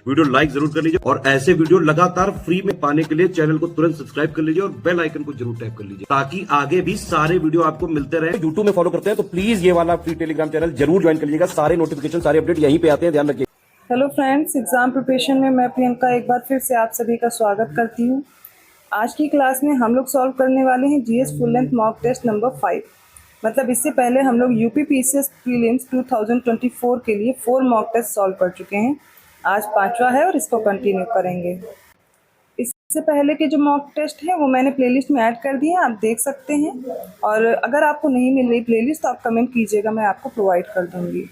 Video like जरूर कर लीजिए और ऐसे वीडियो लगातार फ्री में पाने के लिए चैनल को तुरंत सब्सक्राइब कर लीजिए और बेल आइकन को जरूर टैप कर लीजिए ताकि आगे भी सारे वीडियो आपको मिलते रहे। यूट्यूब में फॉलो करते हैं तो प्लीज ये वाला फ्री टेलीग्राम चैनल जरूर ज्वाइन कर लीजिएगा। सारे नोटिफिकेशन सारे अपडेट यहीं पे आते हैं, ध्यान रखिए। हेलो फ्रेंड्स, एग्जाम प्रिपरेशन में मैं प्रियंका एक बार फिर से आप सभी का स्वागत करती हूँ। आज की क्लास में हम लोग सॉल्व करने वाले हैं GS full length mock test number 5। मतलब इससे पहले हम लोग यूपी पीसीएस प्रीलिम्स 2024 के लिए 4 मॉक टेस्ट सॉल्व कर चुके हैं। आज 5वां है और इसको कंटिन्यू करेंगे। इससे पहले के जो मॉक टेस्ट है वो मैंने प्लेलिस्ट में ऐड कर दिए हैं, आप देख सकते हैं। और अगर आपको नहीं मिल रही प्लेलिस्ट तो आप कमेंट कीजिएगा, मैं आपको प्रोवाइड कर दूँगी।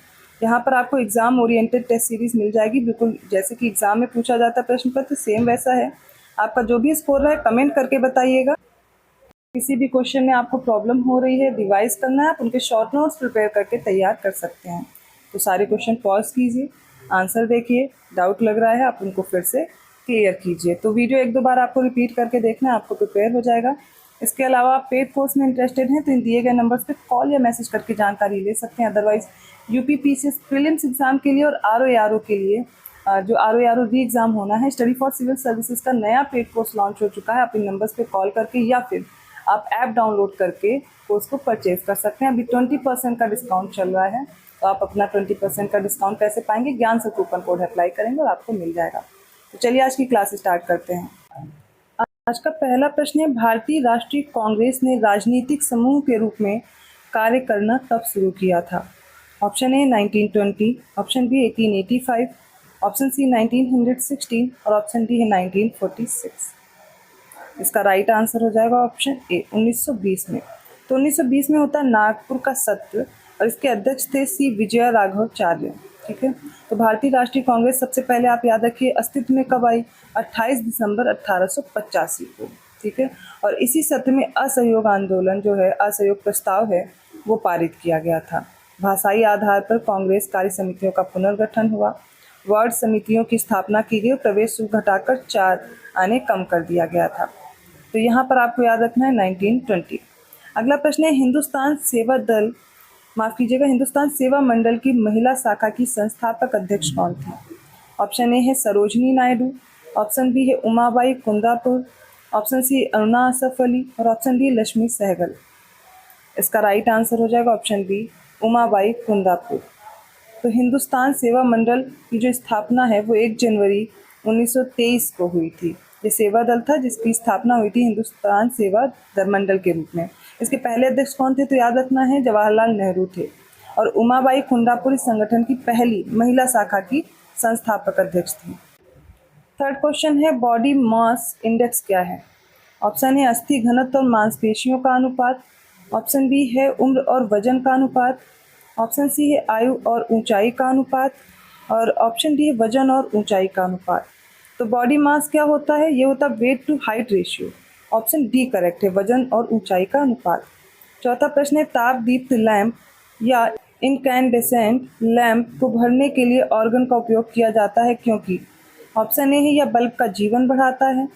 यहाँ पर आपको एग्जाम ओरिएंटेड टेस्ट सीरीज़ मिल जाएगी, बिल्कुल जैसे कि एग्जाम में पूछा जाता है प्रश्न पत्र सेम वैसा है। आपका जो भी स्कोर है कमेंट करके बताइएगा। किसी भी क्वेश्चन में आपको प्रॉब्लम हो रही है, रिवाइज करना है, आप उनके शॉर्ट नोट्स प्रिपेयर करके तैयार कर सकते हैं। तो सारे क्वेश्चन पॉज कीजिए, आंसर देखिए, डाउट लग रहा है आप उनको फिर से क्लियर कीजिए। तो वीडियो 1-2 बार आपको रिपीट करके देखना है, आपको प्रिपेयर हो जाएगा। इसके अलावा आप पेड कोर्स में इंटरेस्टेड हैं तो इन दिए गए नंबर्स पे कॉल या मैसेज करके जानकारी ले सकते हैं। Otherwise UP PCS prelims exam के लिए और आरओ के लिए जो आरओ री एग्जाम होना है, स्टडी फॉर सिविल सर्विसेज का नया पेड कोर्स लॉन्च हो चुका है। आप इन नंबर्स पे कॉल करके या फिर आप ऐप डाउनलोड करके कोर्स को परचेज कर सकते हैं। अभी 20% का डिस्काउंट चल रहा है, तो आप अपना 20% का डिस्काउंट कैसे पाएंगे? ज्ञान से कूपन कोड अप्लाई करेंगे और आपको मिल जाएगा। तो चलिए आज की क्लास स्टार्ट करते हैं। आज का पहला प्रश्न है, भारतीय राष्ट्रीय कांग्रेस ने राजनीतिक समूह के रूप में कार्य करना कब शुरू किया था? Option A 1920, option B 1885, option C 1916 और ऑप्शन डी है 1946। इसका राइट आंसर हो जाएगा ऑप्शन ए 1920 में। तो 1920 में होता है नागपुर का सत्र और इसके अध्यक्ष थे सी विजय राघवाचार्य। ठीक है, तो भारतीय राष्ट्रीय कांग्रेस सबसे पहले आप याद रखिए अस्तित्व में कब आई? 28 दिसंबर 1885 को। ठीक है, और इसी सत्र में असहयोग आंदोलन जो है, असहयोग प्रस्ताव है, वो पारित किया गया था। भाषाई आधार पर कांग्रेस कार्य समितियों का पुनर्गठन हुआ, वार्ड समितियों की स्थापना की गई, प्रवेश शुल्क घटाकर 4 आने कम कर दिया गया था। तो यहाँ पर आपको याद रखना है 1920। अगला प्रश्न है, हिंदुस्तान सेवा मंडल की महिला शाखा की संस्थापक अध्यक्ष कौन थी? ऑप्शन ए है सरोजनी नायडू, ऑप्शन बी है उमाबाई कुंदापुर, ऑप्शन सी अरुणा असफ अली और ऑप्शन डी लक्ष्मी सहगल। इसका राइट आंसर हो जाएगा ऑप्शन बी उमाबाई कुंदापुर। तो हिंदुस्तान सेवा मंडल की जो स्थापना है वो 1 जनवरी 1923 को हुई थी। ये सेवा दल था जिसकी स्थापना हुई थी हिंदुस्तान सेवा दल मंडल के रूप में। इसके पहले अध्यक्ष कौन थे? तो याद रखना है जवाहरलाल नेहरू थे। और उमाबाई कुंदापुर इस संगठन की पहली महिला शाखा की संस्थापक अध्यक्ष थी। थर्ड क्वेश्चन है, बॉडी मास इंडेक्स क्या है? ऑप्शन है अस्थि घनत्व और मांसपेशियों का अनुपात, ऑप्शन बी है उम्र और वजन का अनुपात, ऑप्शन सी है आयु और ऊंचाई का अनुपात और ऑप्शन डी है वजन और ऊंचाई का अनुपात। तो बॉडी मास क्या होता है? ये होता है weight to height ratio. Option D correct है, वजन और ऊंचाई का अनुपात। चौथा प्रश्न है, ताप दीप्त लैंप या इनकैंडेसेंट लैंप को भरने के लिए ऑर्गन का उपयोग किया जाता है क्योंकि? ऑप्शन ए है यह बल्ब का जीवन बढ़ाता है,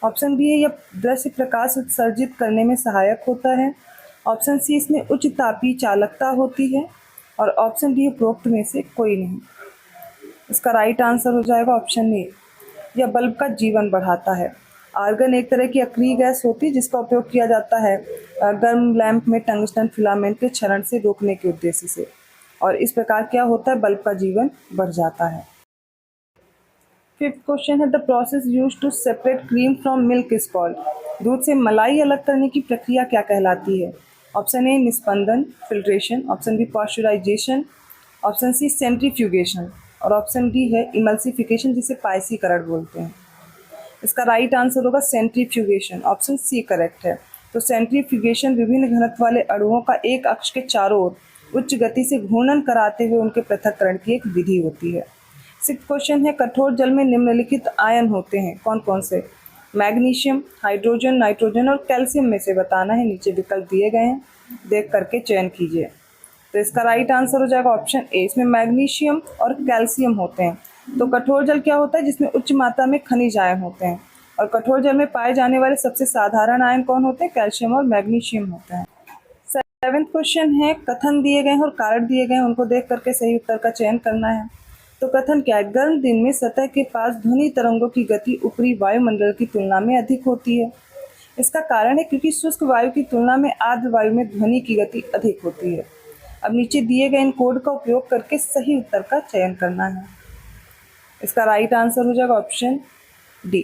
ऑप्शन बी है यह दृश्य प्रकाश उत्सर्जित करने में सहायक होता है, ऑप्शन सी इसमें उच्च तापीय चालकता होती है और ऑप्शन डी उपरोक्त में से कोई नहीं। इसका राइट आंसर हो जाएगा ऑप्शन ए, यह बल्ब का जीवन बढ़ाता है। आर्गन एक तरह की अक्रिय गैस होती है जिसका उपयोग किया जाता है गर्म लैंप में टंगस्टन फिलामेंट के क्षरण से रोकने के उद्देश्य से, और इस प्रकार क्या होता है, बल्ब का जीवन बढ़ जाता है। फिफ्थ क्वेश्चन है, the process used to separate cream from milk is called. दूध से मलाई अलग करने की प्रक्रिया क्या कहलाती है? ऑप्शन ए निस्पंदन filtration, option B pasteurisation, option C centrifugation और ऑप्शन डी है इमल्सिफिकेशन जिसे पायसीकरण बोलते हैं। इसका राइट आंसर होगा सेंट्रीफ्यूगेशन, ऑप्शन सी करेक्ट है। तो सेंट्रीफ्यूगेशन विभिन्न घनत्व वाले अणुओं का एक अक्ष के चारों ओर उच्च गति से घूर्णन कराते हुए उनके पृथक्करण की एक विधि होती है। सिक्स्थ क्वेश्चन है, कठोर जल में निम्नलिखित आयन होते हैं, कौन कौन से? मैग्नीशियम, हाइड्रोजन, नाइट्रोजन और कैल्शियम में से बताना है। नीचे विकल्प दिए गए हैं, देख करके चयन कीजिए। तो इसका राइट आंसर हो जाएगा ऑप्शन ए, इसमें मैग्नीशियम और कैल्शियम होते हैं। तो कठोर जल क्या होता है? जिसमें उच्च मात्रा में खनिज आयन होते हैं, और कठोर जल में पाए जाने वाले सबसे साधारण आयन कौन होते हैं? कैल्शियम और मैग्नीशियम होते हैं। सेवेंथ क्वेश्चन है, कथन दिए गए हैं और कारण दिए गए हैं, उनको देख करके सही उत्तर का चयन करना है। तो कथन क्या है? गर्म दिन में सतह के पास ध्वनि तरंगों की गति ऊपरी वायुमंडल की तुलना में अधिक होती है। इसका कारण है क्योंकि शुष्क वायु की तुलना में आर्द्र वायु में ध्वनि की गति अधिक होती है। अब नीचे दिए गए इन कोड का उपयोग करके सही उत्तर का चयन करना है। इसका राइट आंसर हो जाएगा ऑप्शन डी।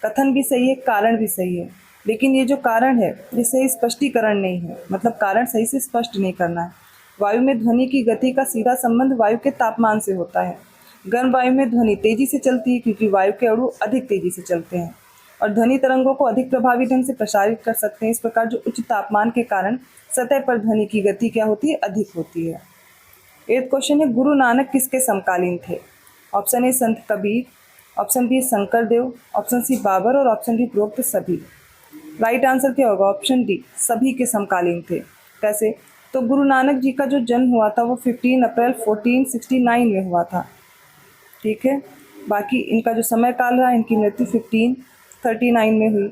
कथन भी सही है, कारण भी सही है, लेकिन ये जो कारण है ये सही स्पष्टीकरण नहीं है, मतलब कारण सही से स्पष्ट नहीं करना है। वायु में ध्वनि की गति का सीधा संबंध वायु के तापमान से होता है। गर्म वायु में ध्वनि तेजी से चलती है क्योंकि वायु के अणु अधिक तेजी से चलते हैं और ध्वनि तरंगों को अधिक प्रभावी ढंग से प्रसारित कर सकते हैं। इस प्रकार जो उच्च तापमान के कारण सतह पर ध्वनि की गति क्या होती है? अधिक होती है। 8th क्वेश्चन है, गुरु नानक किसके समकालीन थे? ऑप्शन ए संत कबीर, ऑप्शन बी शंकर देव, ऑप्शन सी बाबर और ऑप्शन डी उपरोक्त सभी। राइट आंसर क्या होगा? ऑप्शन डी, सभी के समकालीन थे। कैसे? तो गुरु नानक जी का जो जन्म हुआ था वो 15 अप्रैल 1469 में हुआ था। ठीक है, बाकी इनका जो समय काल रहा, इनकी मृत्यु 1539 में हुई।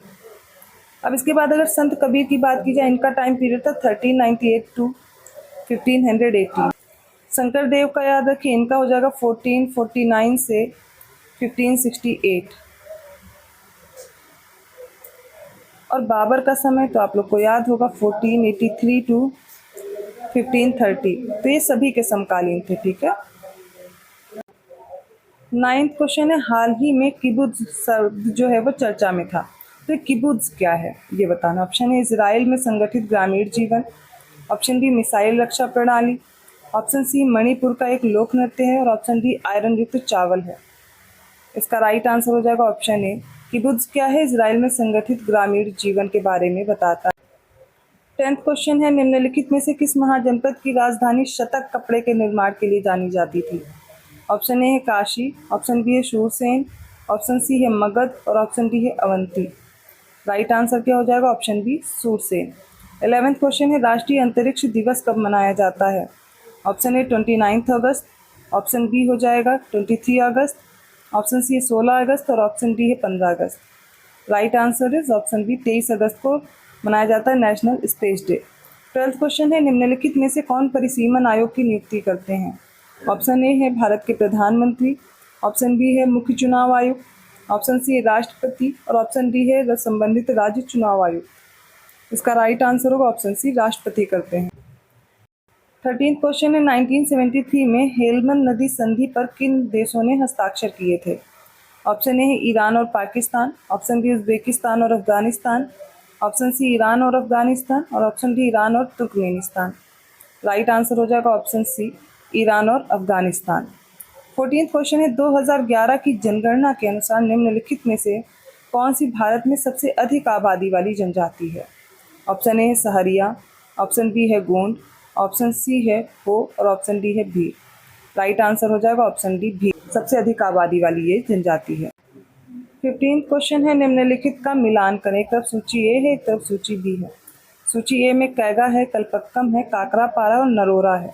अब इसके बाद अगर संत कबीर की बात की जाए, इनका टाइम पीरियड था 1398 टू 1518। शंकर देव का याद रखिए, इनका हो जाएगा 1449 से 1568। और बाबर का समय तो आप लोग को याद होगा 1483 टू 1530। तो ये सभी के समकालीन थे। ठीक है। 9th क्वेश्चन है, हाल ही में किबुत्ज शब्द जो है वो चर्चा में था। तो किबुत्ज क्या है ये बताना। ऑप्शन ए इजराइल में संगठित ग्रामीण जीवन, ऑप्शन बी मिसाइल रक्षा प्रणाली, ऑप्शन सी मणिपुर का एक लोक नृत्य है और ऑप्शन डी आयरन युक्त चावल है। इसका राइट आंसर हो जाएगा ऑप्शन ए। किबुत्ज क्या है? इजराइल में संगठित ग्रामीण जीवन के बारे में बताता है। 10th क्वेश्चन है, निम्नलिखित में से किस महाजनपद की राजधानी शतक कपड़े के निर्माण के लिए जानी जाती थी? ऑप्शन ए है काशी, ऑप्शन बी है शूरसेन, ऑप्शन सी है मगध और ऑप्शन डी है अवंती। राइट आंसर क्या हो जाएगा? Option B Shurasena. 11th question है, राष्ट्रीय अंतरिक्ष दिवस कब मनाया जाता है? ऑप्शन ए 29 अगस्त, ऑप्शन बी हो जाएगा 23 अगस्त, ऑप्शन सी है 16 अगस्त और ऑप्शन डी है 15 अगस्त। Right answer is option B 23 अगस्त को मनाया जाता है national space day. 12th question है, निम्नलिखित में से कौन परिसीमन आयोग की नियुक्ति करते हैं? ऑप्शन ए है भारत के प्रधानमंत्री, ऑप्शन बी है मुख्य चुनाव आयुक्त, ऑप्शन सी है राष्ट्रपति और ऑप्शन डी है संबंधित राज्य चुनाव आयुक्त। इसका राइट आंसर होगा ऑप्शन सी, राष्ट्रपति करते हैं। 13th क्वेश्चन है, 1973 में हेलमंद नदी संधि पर किन देशों ने हस्ताक्षर किए थे? ऑप्शन ए है ईरान और पाकिस्तान, ऑप्शन बी उज्बेकिस्तान और अफगानिस्तान, ऑप्शन सी ईरान और अफगानिस्तान और ऑप्शन डी ईरान और तुर्कमेनिस्तान। राइट आंसर हो जाएगा ऑप्शन सी, ईरान और अफगानिस्तान। 14th क्वेश्चन है, 2011 की जनगणना के अनुसार निम्नलिखित में से कौन सी भारत में सबसे अधिक आबादी वाली जनजाति है? ऑप्शन ए है सहरिया, ऑप्शन बी है गोंड, ऑप्शन सी है हो और ऑप्शन डी है भील। राइट आंसर हो जाएगा ऑप्शन डी, भील सबसे अधिक आबादी वाली ये जनजाति है। 15th क्वेश्चन है, निम्नलिखित का मिलान करें। एक तरफ सूची ए है, एक तरफ सूची बी है। सूची ए में कैगा है, कल्पक्कम है, काकरापारा और नरोरा है।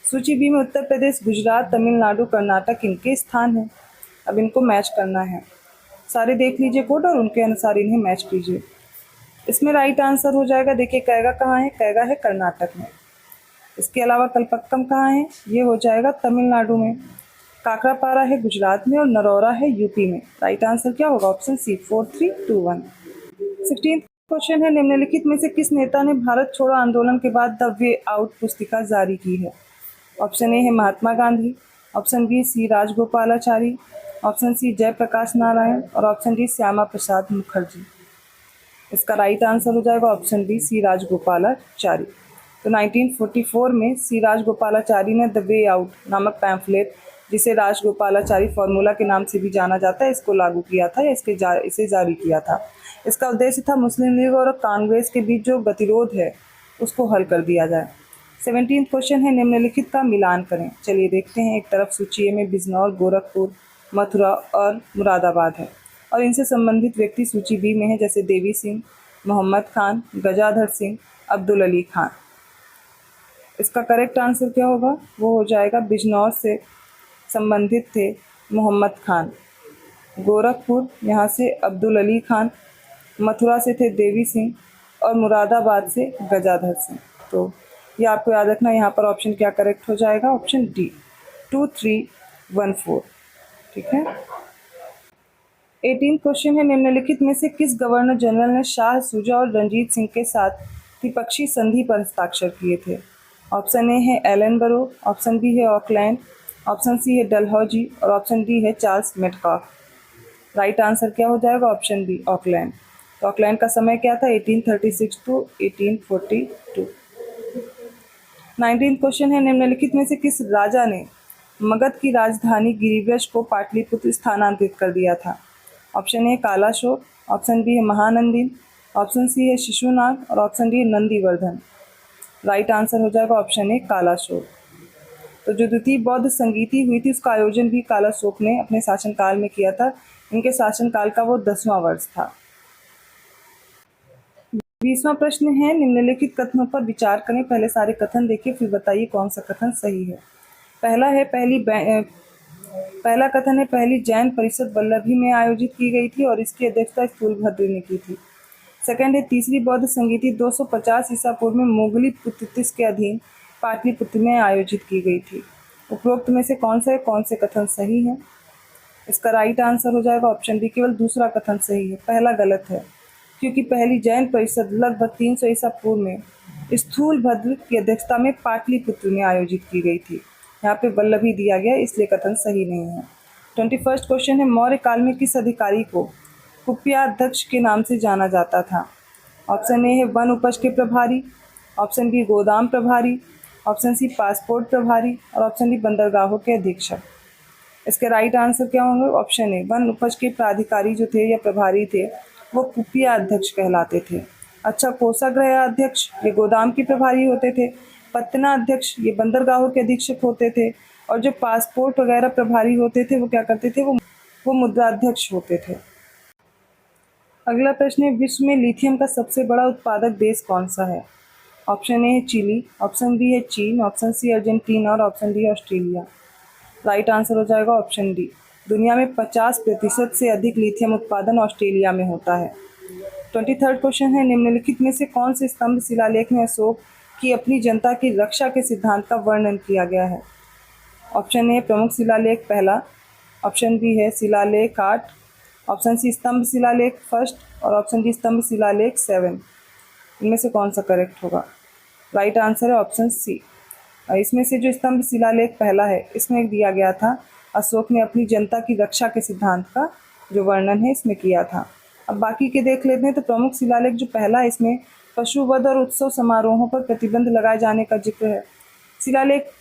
सूची बी में उत्तर प्रदेश, गुजरात, तमिलनाडु, कर्नाटक इनके स्थान हैं। अब इनको मैच करना है। सारे देख लीजिए कोड और उनके अनुसार इन्हें मैच कीजिए। इसमें राइट आंसर हो जाएगा, देखिए कैगा कहाँ है? कैगा है कर्नाटक में। इसके अलावा कल्पक्कम कहाँ है? ये हो जाएगा तमिलनाडु में। काकरापारा है गुजरात में और नरोरा है यूपी में। राइट आंसर क्या होगा? ऑप्शन सी, 4321। 16th क्वेश्चन है, निम्नलिखित में से किस नेता ने भारत छोड़ो आंदोलन के बाद द वे आउट पुस्तिका जारी की है? ऑप्शन ए है Mahatma Gandhi, option B C Rajagopalachari, option C Jayaprakash Narayan और ऑप्शन डी श्यामा प्रसाद मुखर्जी। इसका राइट आंसर हो जाएगा ऑप्शन बी, सी राजगोपालाचारी। तो 1944 में सी राजगोपालाचारी ने द वे आउट नामक पैम्फलेट, जिसे राजगोपालाचारी फॉर्मूला के नाम से भी जाना जाता है, इसको लागू किया था या इसे जारी किया था। इसका उद्देश्य था मुस्लिम लीग और कांग्रेस के बीच जो गतिरोध है उसको हल कर दिया जाए। 17th क्वेश्चन है, निम्नलिखित का मिलान करें। चलिए देखते हैं। एक तरफ सूची ए में बिजनौर, गोरखपुर, मथुरा और मुरादाबाद है और इनसे संबंधित व्यक्ति सूची बी में है, जैसे देवी सिंह, मोहम्मद खान, गजाधर सिंह, अब्दुल अली खान। इसका करेक्ट आंसर क्या होगा? वो हो जाएगा बिजनौर से संबंधित थे मोहम्मद खान, गोरखपुर यहाँ से अब्दुल अली खान, मथुरा से थे देवी सिंह और मुरादाबाद से गजाधर सिंह। तो ये आपको याद रखना, यहाँ पर ऑप्शन क्या करेक्ट हो जाएगा? Option D, 2, 3, 1/4। ठीक है। 18 क्वेश्चन है, निम्नलिखित में से किस गवर्नर जनरल ने शाह सुजा और रणजीत सिंह के साथ त्रिपक्षीय संधि पर हस्ताक्षर किए थे? ऑप्शन ए है एलन बरो, ऑप्शन बी है ऑकलैंड, ऑप्शन सी है डलहौजी और ऑप्शन डी है चार्ल्स मेटकाफ। राइट आंसर क्या हो जाएगा? Option B Auckland. तो ऑकलैंड का समय क्या था? 1836 टू 1842। 19 क्वेश्चन है, निम्नलिखित में से किस राजा ने मगध की राजधानी गिरिव्रज को पाटलिपुत्र स्थानांतरित कर दिया था? Option A Kalashoka, option B है महानंदीन, ऑप्शन सी है शिशुनाग और ऑप्शन डी है नंदीवर्धन। राइट आंसर हो जाएगा ऑप्शन ए कालाशोक। तो जो द्वितीय बौद्ध संगीति हुई थी उसका आयोजन भी कालाशोक ने अपने शासनकाल में किया था। इनके शासनकाल का वो 10वां वर्ष था। 20वां प्रश्न है, निम्नलिखित कथनों पर विचार करें। पहले सारे कथन देखिए फिर बताइए कौन सा कथन सही है। पहला कथन है पहली जैन परिषद वल्लभी में आयोजित की गई थी और इसकी अध्यक्षता स्थूलभद्र ने की थी। सेकंड है तीसरी बौद्ध संगीति 250 ईसा पूर्व में मोगली पुत्तिस के अधीन पाटलिपुत्र में आयोजित की गई थी। उपरोक्त में से कौन से कथन सही है? इसका राइट आंसर हो जाएगा ऑप्शन डी, केवल दूसरा कथन सही है, पहला गलत है। क्योंकि पहली जैन परिषद लगभग 300 ईसा पूर्व में स्थूलभद्र की अध्यक्षता में पाटलिपुत्र में आयोजित की गई थी। यहाँ पे वल्लभी दिया गया इसलिए कथन सही नहीं है। 21 क्वेश्चन है, मौर्य काल में किस अधिकारी को कुप्याध्यक्ष के नाम से जाना जाता था? ऑप्शन ए है वन उपज के प्रभारी, ऑप्शन बी गोदाम प्रभारी, ऑप्शन सी पासपोर्ट प्रभारी और ऑप्शन डी बंदरगाहों के अधीक्षक। इसके राइट आंसर क्या होंगे? ऑप्शन ए वन उपज के प्राधिकारी जो थे या प्रभारी थे वो कुपिया अध्यक्ष कहलाते थे। अच्छा, कोषागृह अध्यक्ष ये गोदाम के प्रभारी होते थे, पत्तना अध्यक्ष ये बंदरगाहों के अधीक्षक होते थे और जो पासपोर्ट वगैरह प्रभारी होते थे वो क्या करते थे? वो मुद्रा अध्यक्ष होते थे। अगला प्रश्न है, विश्व में लिथियम का सबसे बड़ा उत्पादक देश कौन सा है? ऑप्शन ए है चिली, ऑप्शन बी है चीन, ऑप्शन सी अर्जेंटीना और option D Australia. Right answer हो जाएगा ऑप्शन डी। दुनिया में 50% से अधिक लिथियम उत्पादन ऑस्ट्रेलिया में होता है। 23rd क्वेश्चन है, निम्नलिखित में से कौन से स्तंभ शिलालेख में अशोक की अपनी जनता की रक्षा के सिद्धांत का वर्णन किया गया है? ऑप्शन ए प्रमुख शिलालेख पहला, ऑप्शन बी है शिलालेख 8, ऑप्शन सी स्तंभ शिलालेख फर्स्ट और ऑप्शन डी स्तंभ शिलालेख 7। इनमें से कौन सा करेक्ट होगा? राइट आंसर है ऑप्शन सी। इसमें से जो स्तंभ शिलालेख पहला है इसमें दिया गया था अशोक ने अपनी जनता की रक्षा के सिद्धांत का जो वर्णन है इसमें किया था। अब बाकी के देख लेते हैं। तो प्रमुख शिलालेख जो पहला है इसमें पशुवध और उत्सव समारोहों पर प्रतिबंध लगाए जाने का जिक्र है। शिलालेख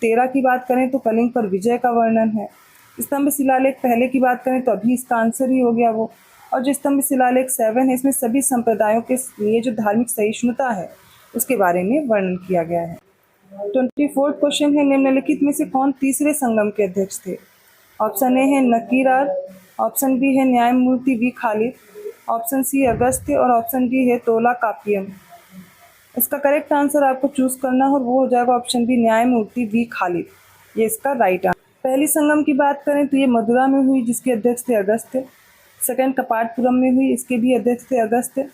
13 की बात करें तो कलिंग पर विजय का वर्णन है। स्तंभ शिलालेख पहले की बात करें तो अभी इसका आंसर ही हो गया वो। और जो स्तंभ शिलालेख 7 है इसमें सभी संप्रदायों के लिए जो धार्मिक सहिष्णुता है उसके बारे में वर्णन किया गया है। 24th क्वेश्चन है, निम्नलिखित में से कौन तीसरे संगम के अध्यक्ष थे? ऑप्शन ए है नकीरार, ऑप्शन बी है न्यायमूर्ति V Khalid, option C Agastya और ऑप्शन डी है तोला कापियम। इसका करेक्ट आंसर आपको चूज करना और वो हो जाएगा ऑप्शन बी न्यायमूर्ति वी खालिद। ये इसका राइट आंसर। पहली संगम की बात करें तो ये मदुरा में हुई जिसके अध्यक्ष थे अगस्त्य। सेकंड कपाटपुरम में हुई, इसके भी अध्यक्ष थे अगस्त्य।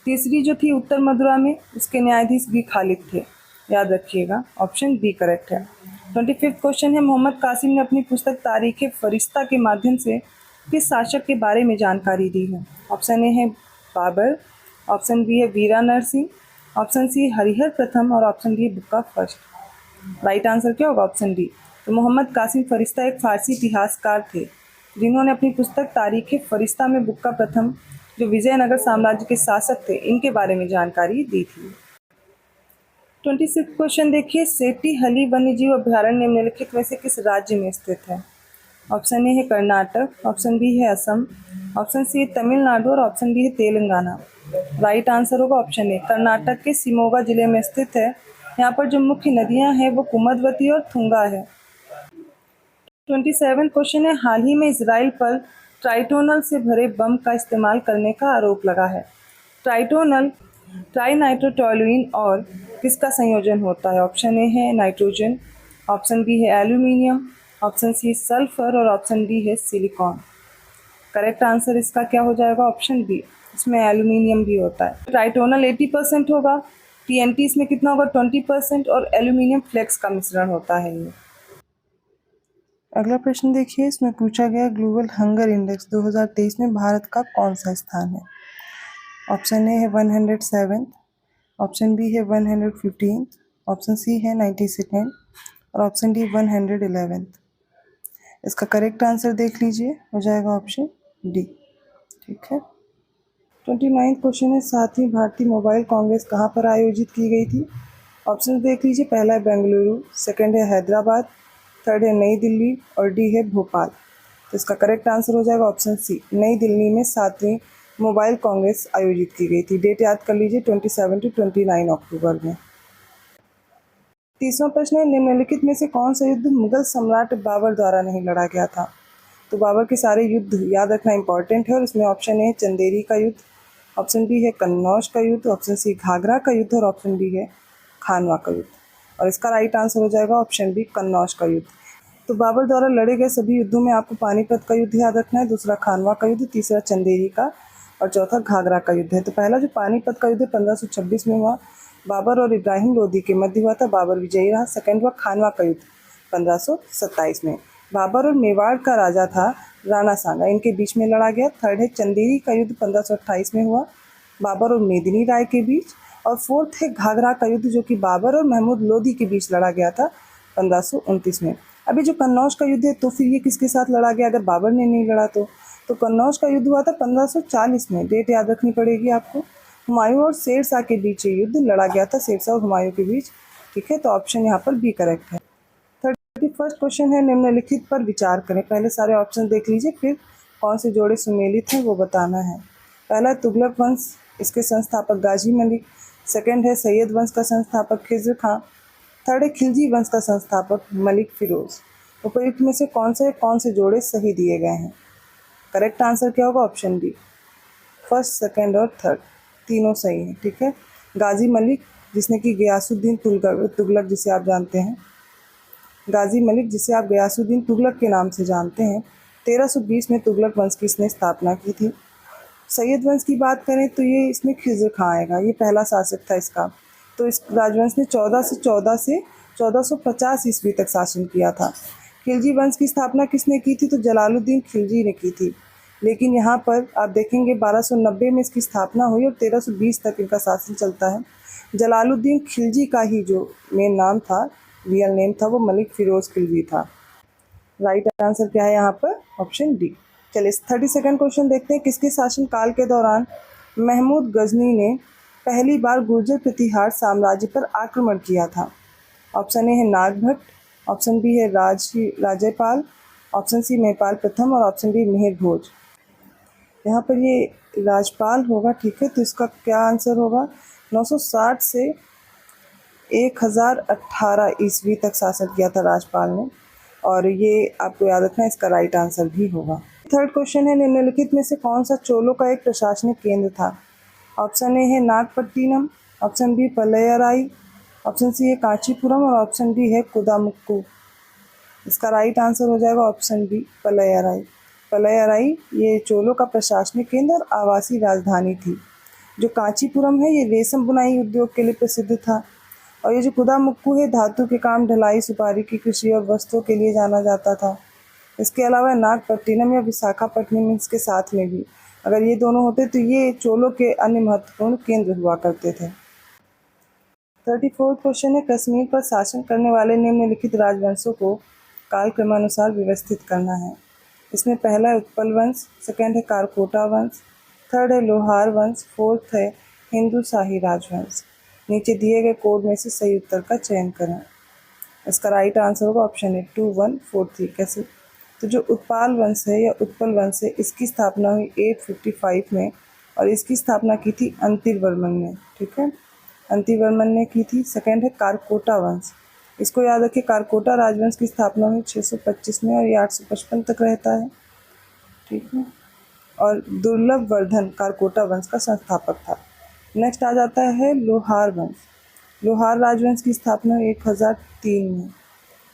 तीसरी जो थी उत्तर मदुरा में, उसके न्यायाधीश वी खालिद थे। याद रखिएगा ऑप्शन बी करेक्ट है। 25th क्वेश्चन है, मोहम्मद कासिम ने अपनी पुस्तक तारीख फरिश्ता के माध्यम से किस शासक के बारे में जानकारी दी है? ऑप्शन ए है बाबर, ऑप्शन बी है वीरा नरसिंह, ऑप्शन सी हरिहर प्रथम और ऑप्शन डी बुक्का फर्स्ट। राइट आंसर क्या होगा? Option D. तो मोहम्मद कासिम फरिश्ता एक फारसी इतिहासकार थे जिन्होंने अपनी पुस्तक तारीख फरिश्ता में बुक्का प्रथम जो विजयनगर साम्राज्य के शासक थे इनके बारे में जानकारी दी थी। 26 क्वेश्चन देखिए, सेठीहली वन्यजीव अभ्यारण्य निम्नलिखित में से किस राज्य में स्थित है? ऑप्शन ए है कर्नाटक, ऑप्शन बी है असम, ऑप्शन सी है तमिलनाडु और ऑप्शन डी है तेलंगाना। राइट आंसर होगा ऑप्शन ए, कर्नाटक के शिमोगा जिले में स्थित है। यहाँ पर जो मुख्य नदियाँ हैं वो कुमद्वती और तुंगा है। 27 क्वेश्चन है, हाल ही में इसराइल पर ट्राइटोनल से भरे बम का इस्तेमाल करने का आरोप लगा है। ट्राइटोनल ट्राइनाइट्रोटोलुइन और किसका संयोजन होता है? ऑप्शन ए है नाइट्रोजन, ऑप्शन बी है एल्यूमिनियम, ऑप्शन सी सल्फर और ऑप्शन डी है सिलिकॉन। करेक्ट आंसर इसका क्या हो जाएगा? ऑप्शन बी, इसमें एल्यूमिनियम भी होता है। ट्राइटोनल 80% होगा, टीएनटी इसमें कितना होगा? 20% और एल्यूमिनियम फ्लेक्स का मिश्रण होता है ये। अगला प्रश्न देखिए, इसमें पूछा गया ग्लोबल हंगर इंडेक्स 2023 में भारत का कौन सा स्थान है। ऑप्शन ए है 107, ऑप्शन बी है 115, ऑप्शन सी है 92 और ऑप्शन डी 111। इसका करेक्ट आंसर देख लीजिए, हो जाएगा ऑप्शन डी। ठीक है। 29 क्वेश्चन है, 7वीं भारतीय मोबाइल कांग्रेस कहाँ पर आयोजित की गई थी। ऑप्शन देख लीजिए, पहला है बेंगलुरु, सेकंड है हैदराबाद, थर्ड है नई दिल्ली और डी है भोपाल। तो इसका करेक्ट आंसर हो जाएगा ऑप्शन सी, नई दिल्ली में 7वीं मोबाइल कांग्रेस आयोजित की गई थी। डेट याद कर लीजिए, 27 to 29 अक्टूबर में। 30वां प्रश्न है, निम्नलिखित में से कौन सा युद्ध मुगल सम्राट बाबर द्वारा नहीं लड़ा गया था। तो बाबर के सारे युद्ध याद रखना इंपॉर्टेंट है और इसमें ऑप्शन ए है चंदेरी का युद्ध, ऑप्शन बी है कन्नौज का युद्ध, ऑप्शन सी घाघरा का युद्ध और ऑप्शन डी है खानवा का युद्ध। और इसका राइट आंसर हो जाएगा ऑप्शन बी, कन्नौज का युद्ध। तो बाबर द्वारा लड़े गए सभी युद्धों में आपको पानीपत का युद्ध याद रखना है, दूसरा खानवा का युद्ध, तीसरा चंदेरी का और चौथा घाघरा का युद्ध है। तो पहला जो पानीपत का युद्ध 1526 में हुआ, बाबर और इब्राहिम लोदी के मध्य हुआ था, बाबर विजयी रहा। सेकंड हुआ खानवा का युद्ध 1527 में, बाबर और मेवाड़ का राजा था राणा सांगा, इनके बीच में लड़ा गया। थर्ड है चंदेरी का युद्ध 1528 में हुआ, बाबर और मेदिनी राय के बीच। और फोर्थ है घाघरा का युद्ध जो कि बाबर और महमूद लोदी के बीच लड़ा गया था 1529 में। अभी जो कन्नौज का युद्ध है तो फिर ये किसके साथ लड़ा गया, अगर बाबर ने नहीं लड़ा तो कन्नौज का युद्ध हुआ था 1540 में। डेट याद रखनी पड़ेगी आपको। हुमायूं और शेरशाह के बीच ये युद्ध लड़ा गया था, शेरशाह और हुमायूं के बीच। ठीक है, तो ऑप्शन यहाँ पर बी करेक्ट है। 31 क्वेश्चन है, निम्नलिखित पर विचार करें। पहले सारे ऑप्शन देख लीजिए, फिर कौन से जोड़े सुमेलित हैं वो बताना है। पहला है तुगलक वंश, इसके संस्थापक गाजी मलिक। सेकंड है सैयद वंश का संस्थापक खिज्र खां। थर्ड है खिलजी वंश का संस्थापक मलिक फिरोज। उपयुक्त में से कौन से जोड़े सही दिए गए हैं। करेक्ट आंसर क्या होगा, ऑप्शन बी, फर्स्ट, सेकंड और थर्ड तीनों सही हैं। ठीक है। गाजी मलिक जिसने कि गयासुद्दीन तुगलक जिसे आप जानते हैं, गाजी मलिक जिसे आप गयासुद्दीन तुगलक के नाम से जानते हैं, 1320 में तुगलक वंश की इसने स्थापना की थी। सैयद वंश की बात करें तो ये इसमें खिज्र खां आएगा, ये पहला शासक था इसका। तो इस राजवंश ने 1450 ईस्वी तक शासन किया था। खिलजी वंश की स्थापना किसने की थी, तो जलालुद्दीन खिलजी ने की थी। लेकिन यहाँ पर आप देखेंगे 1290 में इसकी स्थापना हुई और 1320 तक इनका शासन चलता है। जलालुद्दीन खिलजी का ही जो मेन नाम था, रियल नेम था, वो मलिक फिरोज खिलजी था। राइट आंसर क्या है यहाँ पर, ऑप्शन डी। चलिए 32वां क्वेश्चन देखते हैं, किसके शासनकाल के दौरान महमूद गजनी ने पहली बार गुर्जर प्रतिहार साम्राज्य पर आक्रमण किया था। ऑप्शन ए है नागभट्ट, ऑप्शन बी है राजयपाल, ऑप्शन सी महिपाल प्रथम और ऑप्शन डी मिहिर भोज। यहाँ पर ये राजपाल होगा। ठीक है, तो इसका क्या आंसर होगा, 960 से 1018 ईस्वी तक शासन किया था राजपाल ने, और ये आपको याद रखना है, इसका राइट आंसर भी होगा। थर्ड क्वेश्चन है, निम्नलिखित में से कौन सा चोलों का एक प्रशासनिक केंद्र था। ऑप्शन ए है Nagapattinam, option B Palayarai, option C है कांचीपुरम और ऑप्शन डी है कुदामुक्कू। इसका राइट आंसर हो जाएगा ऑप्शन बी, पल्लयराई। पल्लयराई ये चोलों का प्रशासनिक केंद्र और आवासीय राजधानी थी। जो कांचीपुरम है ये रेशम बुनाई उद्योग के लिए प्रसिद्ध था, और ये जो कुदामुक्कू है धातु के काम, ढलाई, सुपारी की कृषि और वस्त्रों के लिए जाना जाता था। इसके अलावा नागपट्टिनम या विशाखापट्टनम इसके साथ में भी, अगर ये दोनों होते तो ये चोलों के अन्य महत्वपूर्ण केंद्र हुआ करते थे। 34 क्वेश्चन है, कश्मीर पर शासन करने वाले निम्नलिखित राजवंशों को कालक्रमानुसार व्यवस्थित करना है। इसमें पहला है उत्पल वंश, सेकंड है कारकोटा वंश, थर्ड है लोहार वंश, फोर्थ है हिंदू शाही राजवंश। नीचे दिए गए कोड में से सही उत्तर का चयन करें। इसका राइट आंसर होगा ऑप्शन ए 2, 1, 4, 3। कैसे, तो जो उत्पाल वंश है या उत्पल वंश है, इसकी स्थापना हुई 855 में और इसकी स्थापना की थी अंतिवर्मन ने। ठीक है, अंतिवर्मन ने की थी। सेकंड है कारकोटा वंश, इसको याद रखिए, कारकोटा राजवंश की स्थापना हुई 625 में और ये 855 तक रहता है। ठीक है, और दुर्लभ वर्धन कारकोटा वंश का संस्थापक था। नेक्स्ट आ जाता है लोहार वंश। लोहार राजवंश की स्थापना 1003 में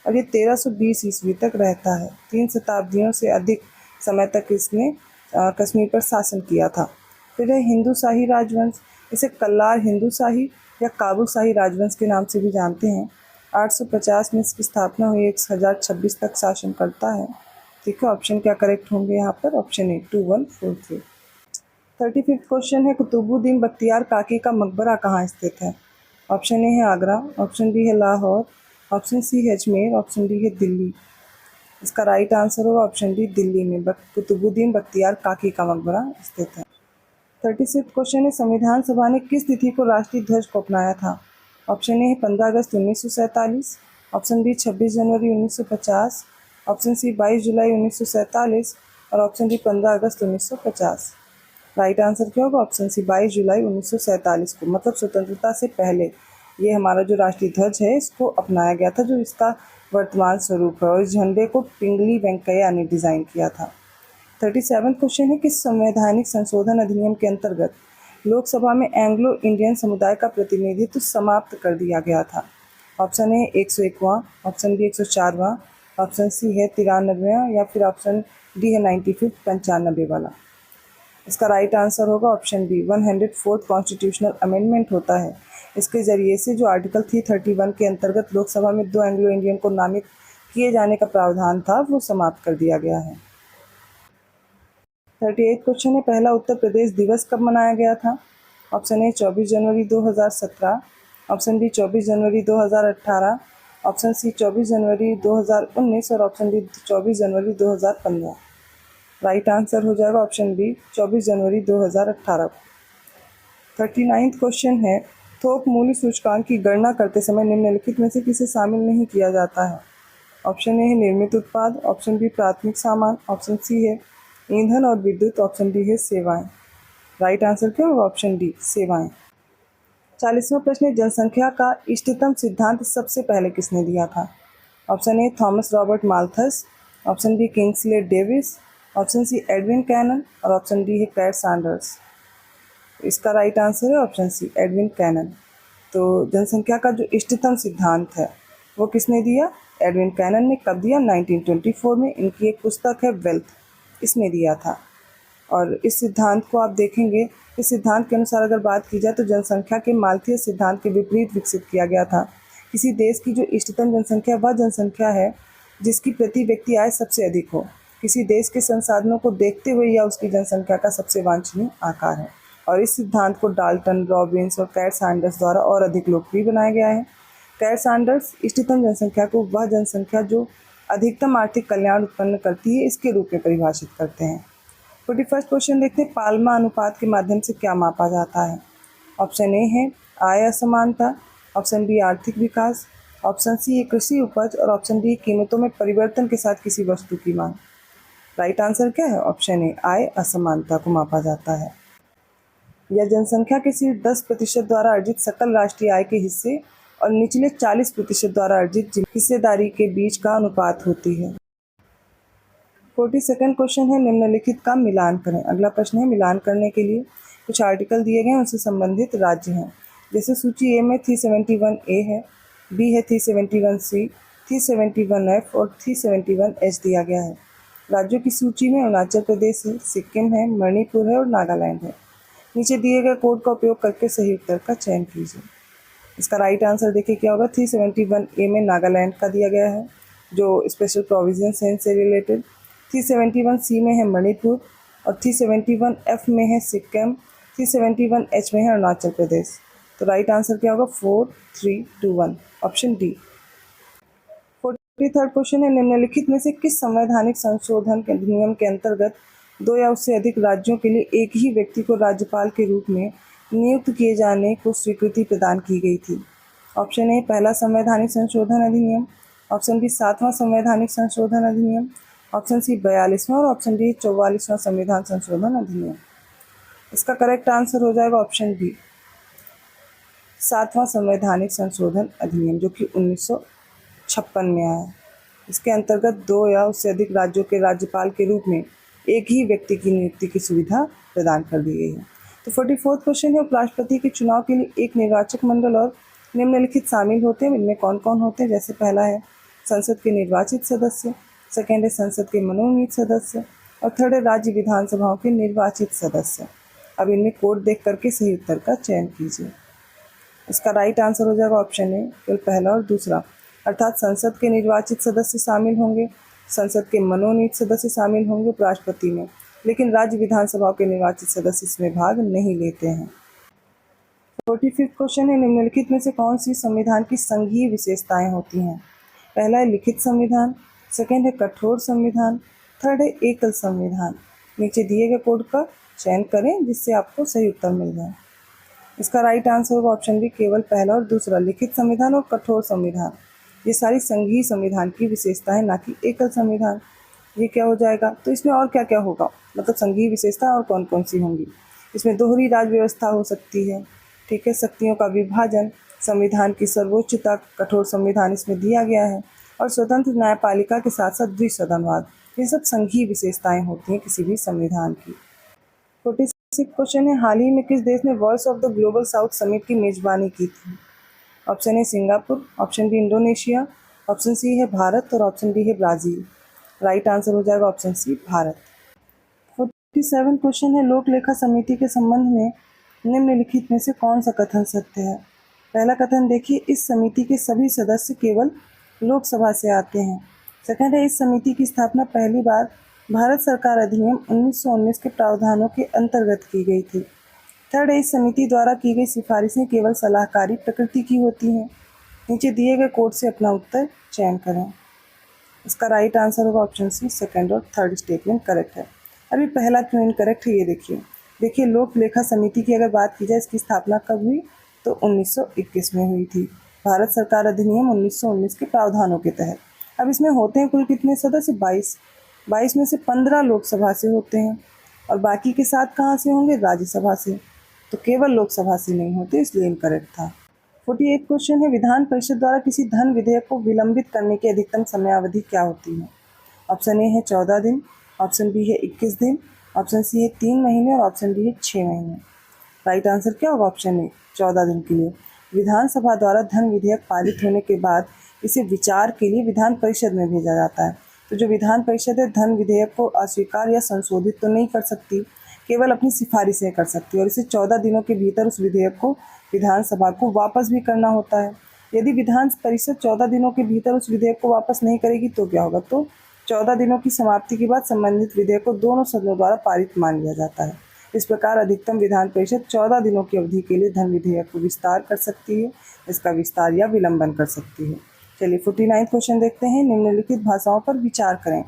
और ये 1320 ईस्वी तक रहता है। 3 शताब्दियों से अधिक समय तक इसने कश्मीर पर शासन किया था। फिर है हिंदू शाही राजवंश, इसे कल्लार हिंदू शाही या काबुल शाही राजवंश के नाम से भी जानते हैं। 850 में इसकी स्थापना हुई, 1026 तक शासन करता है। ठीक है, ऑप्शन क्या करेक्ट होंगे यहाँ पर? Option A 2143। 35 क्वेश्चन है, कुतुबुद्दीन बख्तियार काकी का मकबरा कहाँ स्थित है? ऑप्शन ए है आगरा, ऑप्शन बी है लाहौर, ऑप्शन सी है अजमेर, ऑप्शन डी है दिल्ली। इसका राइट आंसर होगा ऑप्शन डी दिल्ली में कुतुबुद्दीन बख्तियार काकी का मकबरा स्थित है। 36 क्वेश्चन है, संविधान सभा ने किस तिथि को राष्ट्रीय ध्वज को अपनाया था? ऑप्शन ए है 15 अगस्त 1947, ऑप्शन बी 26 जनवरी 1950, ऑप्शन सी 22 जुलाई 1947 और ऑप्शन डी 15 अगस्त 1950। राइट आंसर क्या होगा? ऑप्शन सी 22 जुलाई 1947 को, मतलब स्वतंत्रता से पहले ये हमारा जो राष्ट्रीय ध्वज है इसको अपनाया गया था, जो इसका वर्तमान स्वरूप है। और इस झंडे को पिंगली वेंकैया ने डिज़ाइन किया था। 37 क्वेश्चन है, किस संवैधानिक संशोधन अधिनियम के अंतर्गत लोकसभा में एंग्लो इंडियन समुदाय का प्रतिनिधित्व समाप्त कर दिया गया था? ऑप्शन ए 101वां, ऑप्शन बी 104वां, ऑप्शन सी है 93वां या फिर ऑप्शन डी है 95 95 वाला। इसका राइट आंसर होगा option B 104th constitutional amendment होता है। इसके ज़रिए से जो आर्टिकल 331 के अंतर्गत लोकसभा में 2 एंग्लो इंडियन को नामित किए जाने का प्रावधान था वो समाप्त कर दिया गया है। 38 क्वेश्चन है, पहला उत्तर प्रदेश दिवस कब मनाया गया था? ऑप्शन ए 24 जनवरी 2017, ऑप्शन बी 24 जनवरी 2018, ऑप्शन सी 24 जनवरी 2019 और ऑप्शन डी 24 जनवरी 2015। राइट आंसर हो जाएगा ऑप्शन बी 24 जनवरी 2018। 39 क्वेश्चन है, थोक मूल्य सूचकांक की गणना करते समय निम्नलिखित में से किसे शामिल नहीं किया जाता है? ऑप्शन ए है निर्मित उत्पाद, ऑप्शन बी प्राथमिक सामान, ऑप्शन सी है ईंधन और विद्युत, ऑप्शन डी है सेवाएं। राइट आंसर क्या होगा? ऑप्शन डी सेवाएं। 40वां प्रश्न है, जनसंख्या का इष्टतम सिद्धांत सबसे पहले किसने दिया था? Option A Thomas Robert Malthus, option B Kingsley Davis, option C Edwin Cannan और ऑप्शन डी है क्लैड सैंडर्स। इसका राइट आंसर है ऑप्शन सी एडविन कैनन। तो जनसंख्या का जो इष्टतम सिद्धांत है वो किसने दिया? एडविन कैनन ने। कब दिया? 1924 में। इनकी एक पुस्तक है वेल्थ, इसमें दिया था। और इस सिद्धांत को आप देखेंगे, इस सिद्धांत के अनुसार अगर बात की जाए तो जनसंख्या के माल्थियस सिद्धांत के विपरीत विकसित किया गया था। किसी देश की जो इष्टतम जनसंख्या वह जनसंख्या है जिसकी प्रति व्यक्ति आय सबसे अधिक हो, किसी देश के संसाधनों को देखते हुए यह उसकी जनसंख्या का सबसे वांछनीय आकार है। और इस सिद्धांत को डाल्टन, रॉबिन्स और क्लैड सैंडर्स द्वारा और अधिक लोकप्रिय बनाया गया है। क्लैड सैंडर्स इष्टतम जनसंख्या को वह जनसंख्या जो अधिकतम आर्थिक कल्याण उत्पन्न करती है इसके रूप में परिभाषित करते हैं। 41 क्वेश्चन देखते हैं, पाल्मा अनुपात के माध्यम से क्या मापा जाता है? ऑप्शन ए है आय असमानता, ऑप्शन बी आर्थिक विकास, ऑप्शन सी है कृषि उपज और ऑप्शन डी कीमतों में परिवर्तन के साथ किसी वस्तु की मांग। राइट आंसर क्या है? ऑप्शन ए आय असमानता को मापा जाता है। यह जनसंख्या के सिर्फ 10% द्वारा अर्जित सकल राष्ट्रीय आय के हिस्से और निचले 40% द्वारा अर्जित हिस्सेदारी के बीच का अनुपात होती है। 42nd क्वेश्चन है, निम्नलिखित का मिलान करें। अगला प्रश्न है, मिलान करने के लिए कुछ आर्टिकल दिए गए हैं, उनसे संबंधित राज्य हैं। जैसे सूची ए में 371A है, बी है 371C, 371F और 371H दिया गया है। राज्यों की सूची में अरुणाचल प्रदेश है, सिक्किम है, मणिपुर है और नागालैंड है। नीचे दिए गए कोड का उपयोग करके सही उत्तर का चयन कीजिए। इसका राइट आंसर देखिए क्या होगा? 371A में नागालैंड का दिया गया है जो स्पेशल प्रोविजंस हैं इनसे रिलेटेड। 371C में है मणिपुर और 371F में है सिक्किम, 371H में है अरुणाचल प्रदेश। तो राइट आंसर क्या होगा? 4, 3, 2, 1 ऑप्शन डी। 43rd क्वेश्चन है, निम्नलिखित में से किस संवैधानिक संशोधन के अधिनियम के अंतर्गत 2 या उससे अधिक राज्यों के लिए एक ही व्यक्ति को राज्यपाल के रूप में नियुक्त किए जाने को स्वीकृति प्रदान की गई थी? ऑप्शन ए पहला संवैधानिक संशोधन अधिनियम, ऑप्शन बी 7वां संवैधानिक संशोधन अधिनियम, ऑप्शन सी 42वां और ऑप्शन डी 44वां संविधान संशोधन अधिनियम। इसका करेक्ट आंसर हो जाएगा ऑप्शन बी 7वां संवैधानिक संशोधन अधिनियम, जो कि 1956 में आया। इसके अंतर्गत 2 या उससे अधिक राज्यों के राज्यपाल के रूप में एक ही व्यक्ति की नियुक्ति की सुविधा प्रदान कर दी गई है। तो 44th क्वेश्चन है, उपराष्ट्रपति के चुनाव के लिए एक निर्वाचक मंडल और निम्नलिखित शामिल होते हैं। इनमें कौन कौन होते हैं? जैसे पहला है संसद के निर्वाचित सदस्य, सेकेंड है संसद के मनोनीत सदस्य और थर्ड है राज्य विधानसभाओं के निर्वाचित सदस्य। अब इनमें कोड देख करके सही उत्तर का चयन कीजिए। इसका राइट आंसर हो जाएगा ऑप्शन ए केवल पहला और दूसरा। अर्थात संसद के निर्वाचित सदस्य शामिल होंगे, संसद के मनोनीत सदस्य शामिल होंगे उपराष्ट्रपति में, लेकिन राज्य विधानसभाओं के निर्वाचित सदस्य इसमें भाग नहीं लेते हैं। 45वां क्वेश्चन है, निम्नलिखित में से कौन सी संविधान की संघीय विशेषताएं होती हैं? पहला है लिखित संविधान, सेकंड है कठोर संविधान, थर्ड है एकल संविधान। नीचे दिए गए कोड का चयन करें जिससे आपको सही उत्तर मिल जाए। इसका राइट आंसर होगा ऑप्शन बी, केवल पहला और दूसरा, लिखित संविधान और कठोर संविधान। ये सारी संघीय संविधान की विशेषताएं, ना कि एकल संविधान। ये क्या हो जाएगा? तो इसमें और क्या क्या होगा, मतलब संघीय विशेषता और कौन कौन सी होंगी? इसमें दोहरी राज व्यवस्था हो सकती है, ठीक है, शक्तियों का विभाजन, संविधान की सर्वोच्चता कठोर संविधान इसमें दिया गया है, और स्वतंत्र न्यायपालिका के साथ साथ द्विसदनवाद। ये सब संघीय विशेषताएं होती हैं किसी भी संविधान की। 46 क्वेश्चन है, हाल ही में किस देश ने voice of the global south summit की मेजबानी की थी? Option A Singapore, option B Indonesia, option C है भारत और ऑप्शन डी है ब्राज़ील। राइट आंसर हो जाएगा ऑप्शन सी, भारत। 47 क्वेश्चन है, लोक लेखा समिति के संबंध में निम्नलिखित में से कौन सा कथन सत्य है? पहला कथन देखिए, इस समिति के सभी सदस्य केवल लोकसभा से आते हैं। सेकंड है, इस समिति की स्थापना पहली बार भारत सरकार अधिनियम 1919 के प्रावधानों के अंतर्गत की गई थी। थर्ड है, इस समिति द्वारा की गई सिफारिशें केवल सलाहकारी प्रकृति की होती हैं। नीचे दिए गए कोड से अपना उत्तर चयन करें। इसका राइट आंसर होगा ऑप्शन सी, सेकंड और थर्ड स्टेटमेंट करेक्ट है। अभी पहला क्यों इनकरेक्ट है ये देखिए लोक लेखा समिति की अगर बात की जाए, इसकी स्थापना कब हुई? तो 1921 में हुई थी, भारत सरकार अधिनियम 1919 के प्रावधानों के तहत। अब इसमें होते हैं कुल कितने सदस्य? 22 में से 15 लोकसभा से होते हैं और बाकी के 7 कहाँ से होंगे? राज्यसभा से। तो केवल लोकसभा से नहीं होते, इसलिए इनकरेक्ट था। 48 क्वेश्चन है, विधान परिषद द्वारा किसी धन विधेयक को विलंबित करने की अधिकतम समयावधि क्या होती है? ऑप्शन ए है 14 दिन, ऑप्शन बी है 21 दिन, ऑप्शन सी है 3 महीने और ऑप्शन डी है 6 महीने। राइट आंसर क्या होगा? ऑप्शन ए, 14 दिन के लिए। विधानसभा द्वारा धन विधेयक पारित होने के बाद इसे विचार के लिए विधान परिषद में भेजा जाता है। तो जो विधान परिषद है, धन विधेयक को अस्वीकार या संशोधित तो नहीं कर सकती, केवल अपनी सिफारिशें कर सकती है, और इसे 14 दिनों के भीतर उस विधेयक को विधानसभा को वापस भी करना होता है। यदि विधान परिषद 14 दिनों के भीतर उस विधेयक को वापस नहीं करेगी तो क्या होगा? तो 14 दिनों की समाप्ति के बाद संबंधित विधेयक को दोनों सदनों द्वारा पारित मान लिया जाता है। इस प्रकार अधिकतम विधान परिषद 14 दिनों की अवधि के लिए धन विधेयक को विस्तार कर सकती है, इसका विस्तार या विलंबन कर सकती है। चलिए 49 क्वेश्चन देखते हैं, निम्नलिखित भाषाओं पर विचार करें।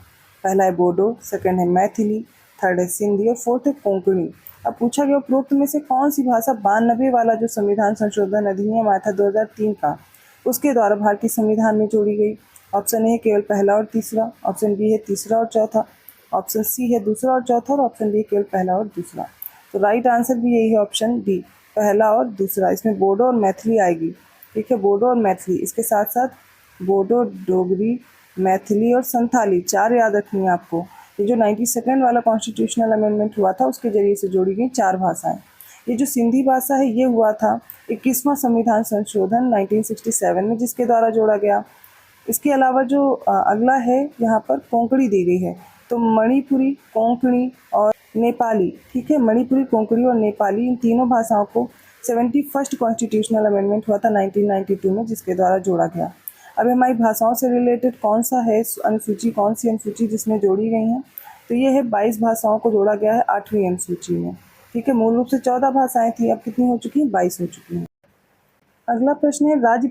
पहला है बोडो, सेकंड है मैथिली, थर्ड है सिंधी और फोर्थ है कोंकणी। अब पूछा गया उपरोक्त में से कौन सी भाषा 92 वाला जो संविधान संशोधन अधिनियम आया था 2003 का, उसके द्वारा भारतीय संविधान में जोड़ी गई? ऑप्शन ए है केवल पहला और तीसरा, ऑप्शन बी है तीसरा और चौथा, ऑप्शन सी है दूसरा और चौथा और ऑप्शन डी केवल पहला और दूसरा। तो राइट आंसर भी यही है, ऑप्शन डी, पहला और दूसरा। इसमें बोडो और मैथिली आएगी, ठीक है, बोडो और मैथिली। इसके साथ साथ बोडो, डोगरी, मैथिली और संथाली 4 याद रखनी है आपको। ये जो 92nd वाला कॉन्स्टिट्यूशनल अमेंडमेंट हुआ था उसके जरिए से जोड़ी गई 4 भाषाएं। ये जो सिंधी भाषा है ये हुआ था 21वां संविधान संशोधन 1967 में, जिसके द्वारा जोड़ा गया। इसके अलावा जो अगला है यहाँ पर कोंकणी दी गई है, तो मणिपुरी, कोंकणी और नेपाली, ठीक है, मणिपुरी, कोंकणी और नेपाली, इन तीनों भाषाओं को 71st कॉन्स्टिट्यूशनल अमेंडमेंट हुआ था 1992 में, जिसके द्वारा जोड़ा गया। अब हमारी भाषाओं से रिलेटेड कौन सा है अनुसूची, कौन सी अनुसूची जिसमें जोड़ी गई हैं? तो ये है 22 भाषाओं को जोड़ा गया है 8वीं अनुसूची में, ठीक है। मूल रूप से 14 भाषाएं थी, अब कितनी हो चुकी हैं? 22 हो चुकी हैं। अगला प्रश्न है राज्य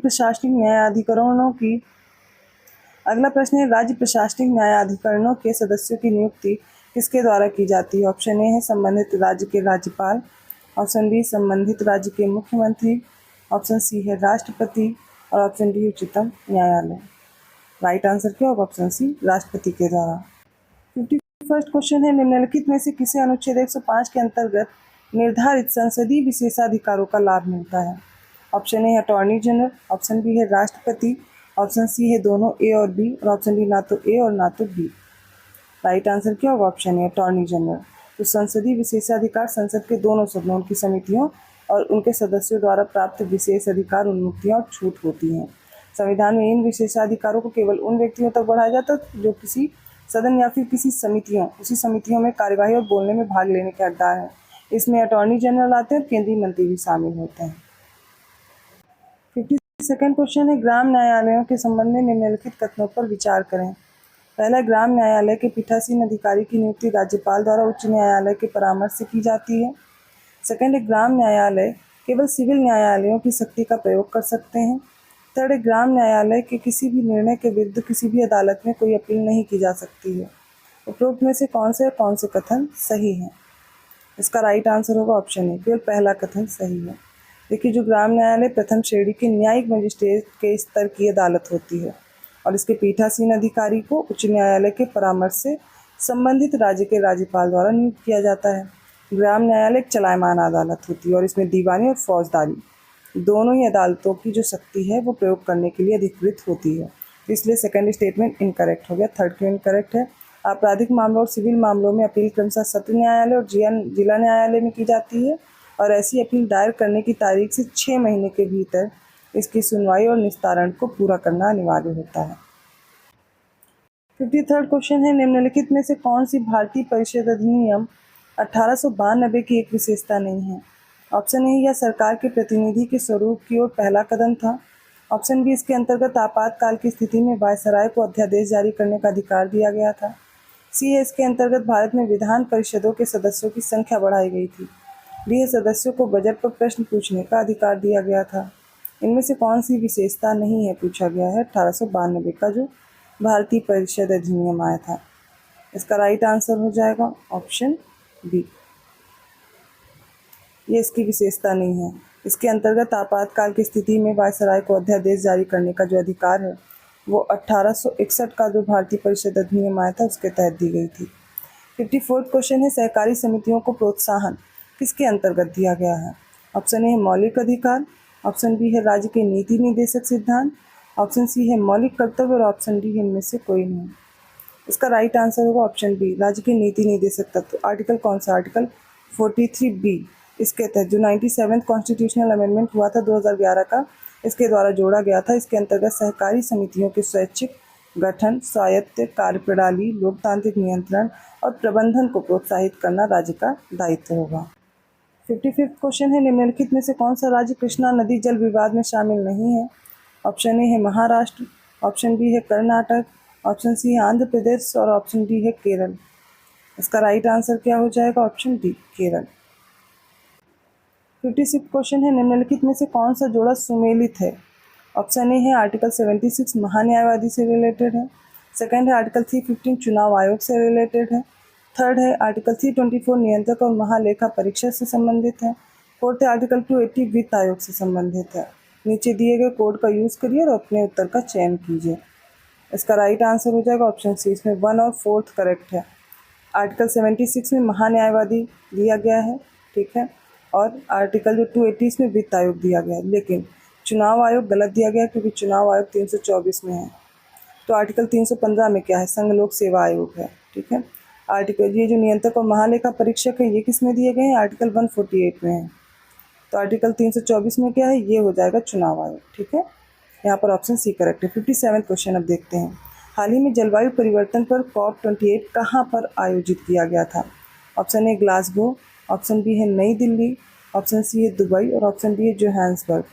प्रशासनिक न्यायाधिकरणों के सदस्यों की नियुक्ति किसके द्वारा की जाती है? ऑप्शन ए है संबंधित राज्य के राज्यपाल, ऑप्शन बी संबंधित राज्य के मुख्यमंत्री, ऑप्शन सी है राष्ट्रपति और ऑप्शन डी उच्चतम न्यायालय। राइट आंसर क्या होगा? ऑप्शन सी, राष्ट्रपति के द्वारा। 51st क्वेश्चन है, निम्नलिखित में से किसे अनुच्छेद 105 के अंतर्गत निर्धारित संसदीय विशेषाधिकारों का लाभ मिलता है? ऑप्शन ए है अटॉर्नी जनरल, ऑप्शन बी है राष्ट्रपति, ऑप्शन सी है दोनों ए और बी और ऑप्शन डी ना तो ए और ना तो बी। राइट आंसर क्या होगा? ऑप्शन ए अटॉर्नी जनरल। तो संसदीय विशेषाधिकार संसद के दोनों सदनों, उनकी समितियों और उनके सदस्यों द्वारा प्राप्त विशेष अधिकार, उन्मुक्तियाँ और छूट होती हैं। संविधान में इन विशेषाधिकारों को केवल उन व्यक्तियों तक बढ़ाया जाता है जो किसी सदन या फिर किसी उसी समितियों में कार्यवाही और बोलने में भाग लेने के हकदार हैं। इसमें अटॉर्नी जनरल आते हैं और केंद्रीय मंत्री भी शामिल होते हैं। सेकंड क्वेश्चन है ग्राम न्यायालयों के संबंध में निम्नलिखित कथनों पर विचार करें। पहला, ग्राम न्यायालय के पीठासीन अधिकारी की नियुक्ति राज्यपाल द्वारा उच्च न्यायालय के परामर्श से की जाती है। सेकंड है ग्राम न्यायालय केवल सिविल न्यायालयों की शक्ति का प्रयोग कर सकते हैं। थर्ड है ग्राम न्यायालय के किसी भी निर्णय के विरुद्ध किसी भी अदालत में कोई अपील नहीं की जा सकती है। उपरोक्त में से कौन से कथन सही है? इसका राइट आंसर होगा ऑप्शन ए, केवल पहला कथन सही है। देखिए, जो ग्राम न्यायालय प्रथम श्रेणी के न्यायिक मजिस्ट्रेट के स्तर की अदालत होती है और इसके पीठासीन अधिकारी को उच्च न्यायालय के परामर्श से संबंधित राज्य के राज्यपाल द्वारा नियुक्त किया जाता है। ग्राम न्यायालय एक चलायमान अदालत होती है और इसमें दीवानी और फौजदारी दोनों ही अदालतों की जो शक्ति है वो प्रयोग करने के लिए अधिकृत होती है। इसलिए सेकंड स्टेटमेंट इनकरेक्ट हो गया। थर्ड क्यों इनकरेक्ट है? आपराधिक मामलों और सिविल मामलों में अपील क्रमशः सत्र न्यायालय और जिला न्यायालय में की जाती है और ऐसी अपील दायर करने की तारीख से 6 महीने के भीतर इसकी सुनवाई और निस्तारण को पूरा करना अनिवार्य होता है। 53rd क्वेश्चन है निम्नलिखित में से कौन सी भारतीय परिषद अधिनियम 1892 की एक विशेषता नहीं है? ऑप्शन ए, यह सरकार के प्रतिनिधि के स्वरूप की ओर पहला कदम था। ऑप्शन बी, इसके अंतर्गत आपातकाल की स्थिति में वायसराय को अध्यादेश जारी करने का अधिकार दिया गया था। सी है, इसके अंतर्गत भारत में विधान परिषदों के सदस्यों की संख्या बढ़ाई गई थी। डी है, सदस्यों को बजट पर प्रश्न पूछने का अधिकार दिया गया था। इनमें से कौन सी विशेषता नहीं है पूछा गया है 1892 का जो भारतीय परिषद अधिनियम आया था। इसका राइट आंसर हो जाएगा ऑप्शन बी, ये इसकी विशेषता नहीं है। इसके अंतर्गत आपातकाल की स्थिति में वायसराय को अध्यादेश जारी करने का जो अधिकार है वो 1861 का जो भारतीय परिषद अधिनियम आया था उसके तहत दी गई थी। 54th क्वेश्चन है सहकारी समितियों को प्रोत्साहन किसके अंतर्गत दिया गया है? ऑप्शन ए है मौलिक अधिकार, ऑप्शन बी है राज्य के नीति निर्देशक सिद्धांत, ऑप्शन सी है मौलिक कर्तव्य और ऑप्शन डी इनमें से कोई नहीं। इसका राइट आंसर होगा ऑप्शन बी, राज्य के नीति निर्देशक तत्व। आर्टिकल कौन सा? Article 43B। इसके तहत जो 97th कॉन्स्टिट्यूशनल अमेंडमेंट हुआ था 2011 का, इसके द्वारा जोड़ा गया था। इसके अंतर्गत सहकारी समितियों के स्वैच्छिक गठन, स्वायत्त कार्यप्रणाली, लोकतांत्रिक नियंत्रण और प्रबंधन को प्रोत्साहित करना राज्य का दायित्व होगा। 55th क्वेश्चन है निम्नलिखित में से कौन सा राज्य कृष्णा नदी जल विवाद में शामिल नहीं है? ऑप्शन ए है महाराष्ट्र, ऑप्शन बी है कर्नाटक, ऑप्शन सी है आंध्र प्रदेश और ऑप्शन डी है केरल। इसका राइट आंसर क्या हो जाएगा? Option D, Kerala. 56 क्वेश्चन है निम्नलिखित में से कौन सा जोड़ा सुमेलित है? ऑप्शन ए है आर्टिकल 76 महान्यायवादी से रिलेटेड है, सेकंड है आर्टिकल 315 चुनाव आयोग से रिलेटेड है, थर्ड है आर्टिकल 324 नियंत्रक और महालेखा परीक्षक से संबंधित है, फोर्थ है आर्टिकल 280 वित्त आयोग से संबंधित है। नीचे दिए गए कोड का यूज़ करिए और अपने उत्तर का चयन कीजिए। इसका राइट आंसर हो जाएगा ऑप्शन सी, इसमें 1 और 4 करेक्ट है। आर्टिकल 76 में महान्यायवादी दिया गया है, ठीक है, और आर्टिकल जो 280 में वित्त आयोग दिया गया है, लेकिन चुनाव आयोग गलत दिया गया क्योंकि चुनाव आयोग 324 में है। तो आर्टिकल 315 में क्या है? संघ लोक सेवा आयोग है, ठीक है। आर्टिकल ये जो नियंत्रक और महालेखा परीक्षक है ये किस में दिए गए हैं? आर्टिकल 148 में है। तो आर्टिकल 324 में क्या है? ये हो जाएगा चुनाव आयोग, ठीक है। यहाँ पर ऑप्शन सी करेक्ट है। 57 क्वेश्चन अब देखते हैं। हाल ही में जलवायु परिवर्तन पर COP28 कहाँ पर आयोजित किया गया था? Option A Glasgow, option B है नई दिल्ली, ऑप्शन सी है दुबई और ऑप्शन डी है जोहान्सबर्ग।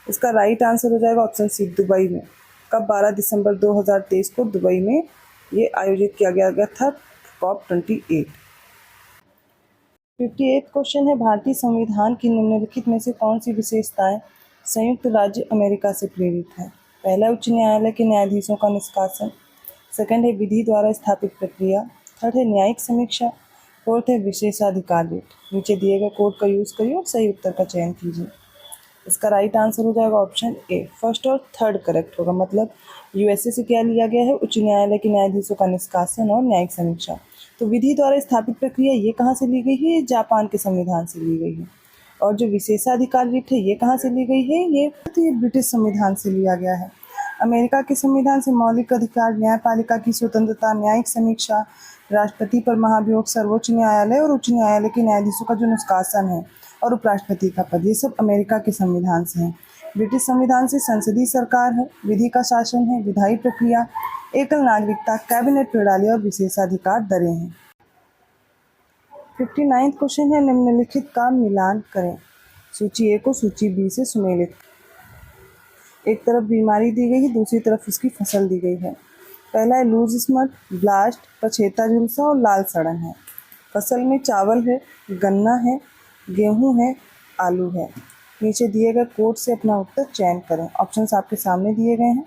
इसका राइट आंसर हो जाएगा ऑप्शन सी, दुबई में। कब? 12 दिसंबर 2023 को दुबई में ये आयोजित किया गया था COP28। 58 क्वेश्चन है भारतीय संविधान की निम्नलिखित में से कौन सी विशेषताएं संयुक्त राज्य अमेरिका से प्रेरित है? पहला, उच्च न्यायालय के न्यायाधीशों का निष्कासन, सेकंड है विधि द्वारा स्थापित प्रक्रिया, थर्ड है न्यायिक समीक्षा, फोर्थ है विशेषाधिकार रेट। नीचे दिए गए कोड का यूज़ करिए और सही उत्तर का चयन कीजिए। इसका राइट आंसर हो जाएगा ऑप्शन ए, फर्स्ट और थर्ड करेक्ट होगा। मतलब यूएसए से क्या लिया गया है? उच्च न्यायालय के न्यायाधीशों का निष्कासन और न्यायिक समीक्षा। तो विधि द्वारा स्थापित प्रक्रिया ये कहाँ से ली गई है? ये जापान के संविधान से ली गई है। और जो विशेषाधिकार रिट है ये कहाँ से ली गई है? ये ब्रिटिश संविधान से लिया गया है। अमेरिका के संविधान से मौलिक अधिकार, न्यायपालिका की स्वतंत्रता, न्यायिक समीक्षा, राष्ट्रपति पर महाभियोग, सर्वोच्च न्यायालय और उच्च न्यायालय के न्यायाधीशों का जो निष्कासन है और उपराष्ट्रपति का पद, ये सब अमेरिका के संविधान से हैं। ब्रिटिश संविधान से संसदीय सरकार है, विधि का शासन है, विधायी प्रक्रिया, एकल नागरिकता, कैबिनेट प्रणाली और विशेषाधिकार दरें हैं। 59 क्वेश्चन है निम्नलिखित का मिलान करें। सूची ए को सूची बी से सुमेलित। एक तरफ बीमारी दी गई है, दूसरी तरफ उसकी फसल दी गई है। पहला है लूज स्मट, ब्लास्ट, पछेता झुलसा और लाल सड़न है। फसल में चावल है, गन्ना है, गेहूं है, आलू है। नीचे दिए गए कोड से अपना उत्तर चयन करें। ऑप्शंस आपके सामने दिए गए हैं।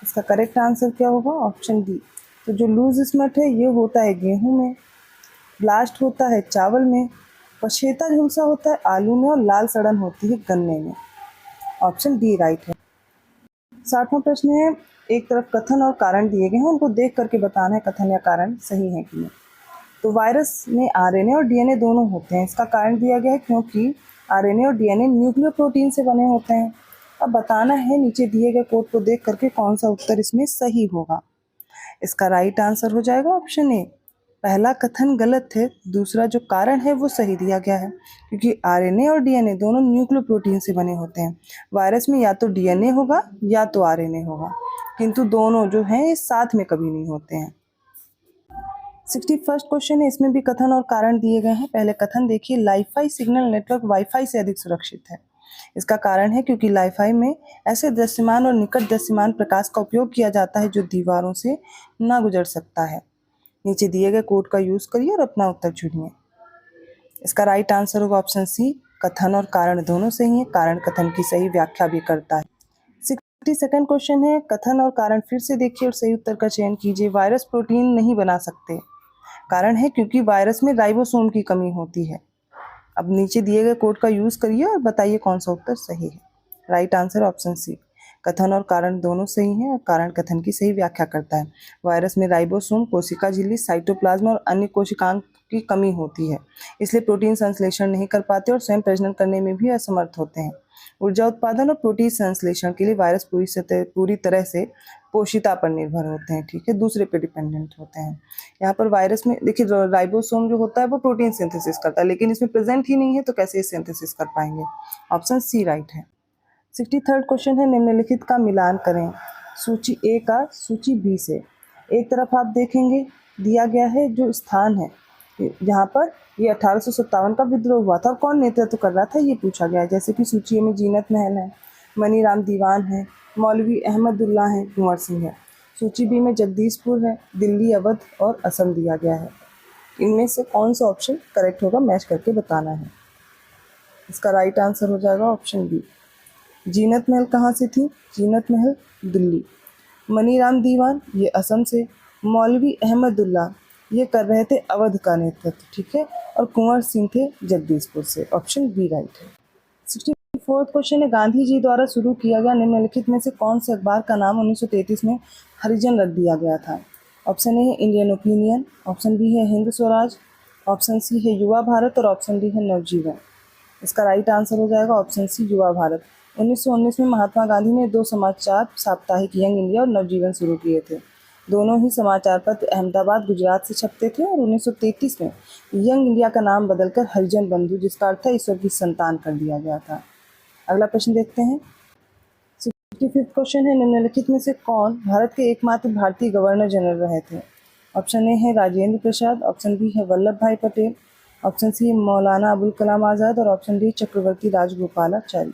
इसका करेक्ट आंसर क्या होगा? Option D. तो जो लूज स्मट है ये होता है गेहूं में, ब्लास्ट होता है चावल में, पछेता झुलसा होता है आलू में और लाल सड़न होती है गन्ने में। ऑप्शन डी राइट है। 60वां प्रश्न है, एक तरफ कथन और कारण दिए गए हैं, उनको देख करके बताना है कथन या कारण सही है कि नहीं। तो वायरस में आरएनए और डीएनए दोनों होते हैं। इसका कारण दिया गया है क्योंकि आरएनए और डीएनए न्यूक्लियोप्रोटीन से बने होते हैं। अब बताना है नीचे दिए गए कोड को देख करके कौन सा उत्तर इसमें सही होगा। इसका राइट आंसर हो जाएगा ऑप्शन ए। पहला कथन गलत है, दूसरा जो कारण है वो सही दिया गया है क्योंकि आरएनए और डीएनए दोनों न्यूक्लियोप्रोटीन से बने होते हैं। वायरस में या तो डीएनए होगा या तो आरएनए होगा, किंतु दोनों जो हैं ये साथ में कभी नहीं होते हैं। 61st क्वेश्चन है, इसमें भी कथन और कारण दिए गए हैं। पहले कथन देखिए, लाइफाई सिग्नल नेटवर्क वाईफाई से अधिक सुरक्षित है। इसका कारण है क्योंकि लाइफाई में ऐसे दृश्यमान और निकट दृश्यमान प्रकाश का उपयोग किया जाता है जो दीवारों से ना गुजर सकता है। नीचे दिए गए कोड का यूज करिए और अपना उत्तर चुनिए। इसका राइट आंसर होगा ऑप्शन सी। कथन और कारण दोनों सही है, कारण कथन की सही व्याख्या भी करता है। 62nd क्वेश्चन है, कथन और कारण फिर से देखिए और सही उत्तर का चयन कीजिए। वायरस प्रोटीन नहीं बना सकते। कारण है क्योंकि वायरस में राइबोसोम की कमी होती है। अब नीचे दिए गए कोड का यूज करिए और बताइए कौन सा उत्तर सही है। Right answer option C. कथन और कारण दोनों सही हैं और कारण कथन की सही व्याख्या करता है। वायरस में राइबोसोम, कोशिका झिल्ली, साइटोप्लाज्म और अन्य कोशिकांग की कमी होती है, इसलिए प्रोटीन संश्लेषण नहीं कर पाते और स्वयं प्रजनन करने में भी असमर्थ होते हैं। ऊर्जा उत्पादन और प्रोटीन संश्लेषण के लिए वायरस पूरी तरह से पोषिता पर निर्भर होते हैं, ठीक है, दूसरे पे डिपेंडेंट होते हैं। यहाँ पर वायरस में देखिए राइबोसोम जो होता है वो प्रोटीन सिंथेसिस करता है, लेकिन इसमें प्रेजेंट ही नहीं है तो कैसे सिंथेसिस कर पाएंगे। ऑप्शन सी राइट है। 63rd क्वेश्चन है, निम्नलिखित का मिलान करें सूची ए का सूची बी से। एक तरफ आप देखेंगे दिया गया है जो स्थान है जहाँ पर ये 1857 का विद्रोह हुआ था और कौन नेतृत्व कर रहा था ये पूछा गया है। जैसे कि सूची ए में जीनत महल है, मनीराम दीवान है, मौलवी अहमदुल्ला है, कुंवर सिंह है। सूची बी में जगदीशपुर है, दिल्ली, अवध और असम दिया गया है। इनमें से कौन सा ऑप्शन करेक्ट होगा मैच करके बताना है। इसका राइट आंसर हो जाएगा ऑप्शन बी। जीनत महल कहाँ से थी? जीनत महल दिल्ली। मनीराम दीवान ये असम से। मौलवी अहमदुल्ला ये कर रहे थे अवध का नेतृत्व, ठीक है, और कुंवर सिंह थे जगदीशपुर से। ऑप्शन बी राइट है। 64th क्वेश्चन है, गांधी जी द्वारा शुरू किया गया निम्नलिखित में से कौन से अखबार का नाम 1933 में हरिजन रख दिया गया था? ऑप्शन ए है इंडियन ओपिनियन, ऑप्शन बी है हिंद स्वराज, ऑप्शन सी है युवा भारत और ऑप्शन डी है नवजीवन। इसका राइट आंसर हो जाएगा ऑप्शन सी युवा भारत। 1919 में महात्मा गांधी ने 2 समाचार साप्ताहिक यंग इंडिया और नवजीवन शुरू किए थे। दोनों ही समाचार पत्र अहमदाबाद गुजरात से छपते थे और 1933 में यंग इंडिया का नाम बदलकर हरिजन बंधु, जिसका अर्थ है ईश्वर की संतान, कर दिया गया था। अगला प्रश्न देखते हैं। 65th क्वेश्चन है, निम्नलिखित में से कौन भारत के एकमात्र भारतीय गवर्नर जनरल रहे थे? ऑप्शन ए है राजेंद्र प्रसाद, ऑप्शन बी है वल्लभ भाई पटेल, ऑप्शन सी मौलाना अबुल कलाम आज़ाद और ऑप्शन डी चक्रवर्ती राजगोपालाचारी।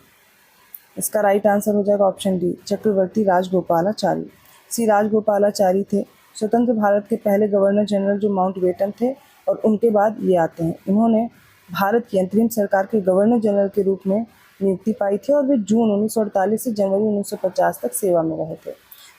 इसका राइट आंसर हो जाएगा ऑप्शन डी चक्रवर्ती राजगोपालाचारी। सी राजगोपालाचारी थे स्वतंत्र भारत के पहले गवर्नर जनरल जो माउंटबेटन थे और उनके बाद ये आते हैं। इन्होंने भारत की अंतरिम सरकार के गवर्नर जनरल के रूप में नियुक्ति पाई थी और वे जून 1948 से जनवरी 1950 तक सेवा में रहे थे।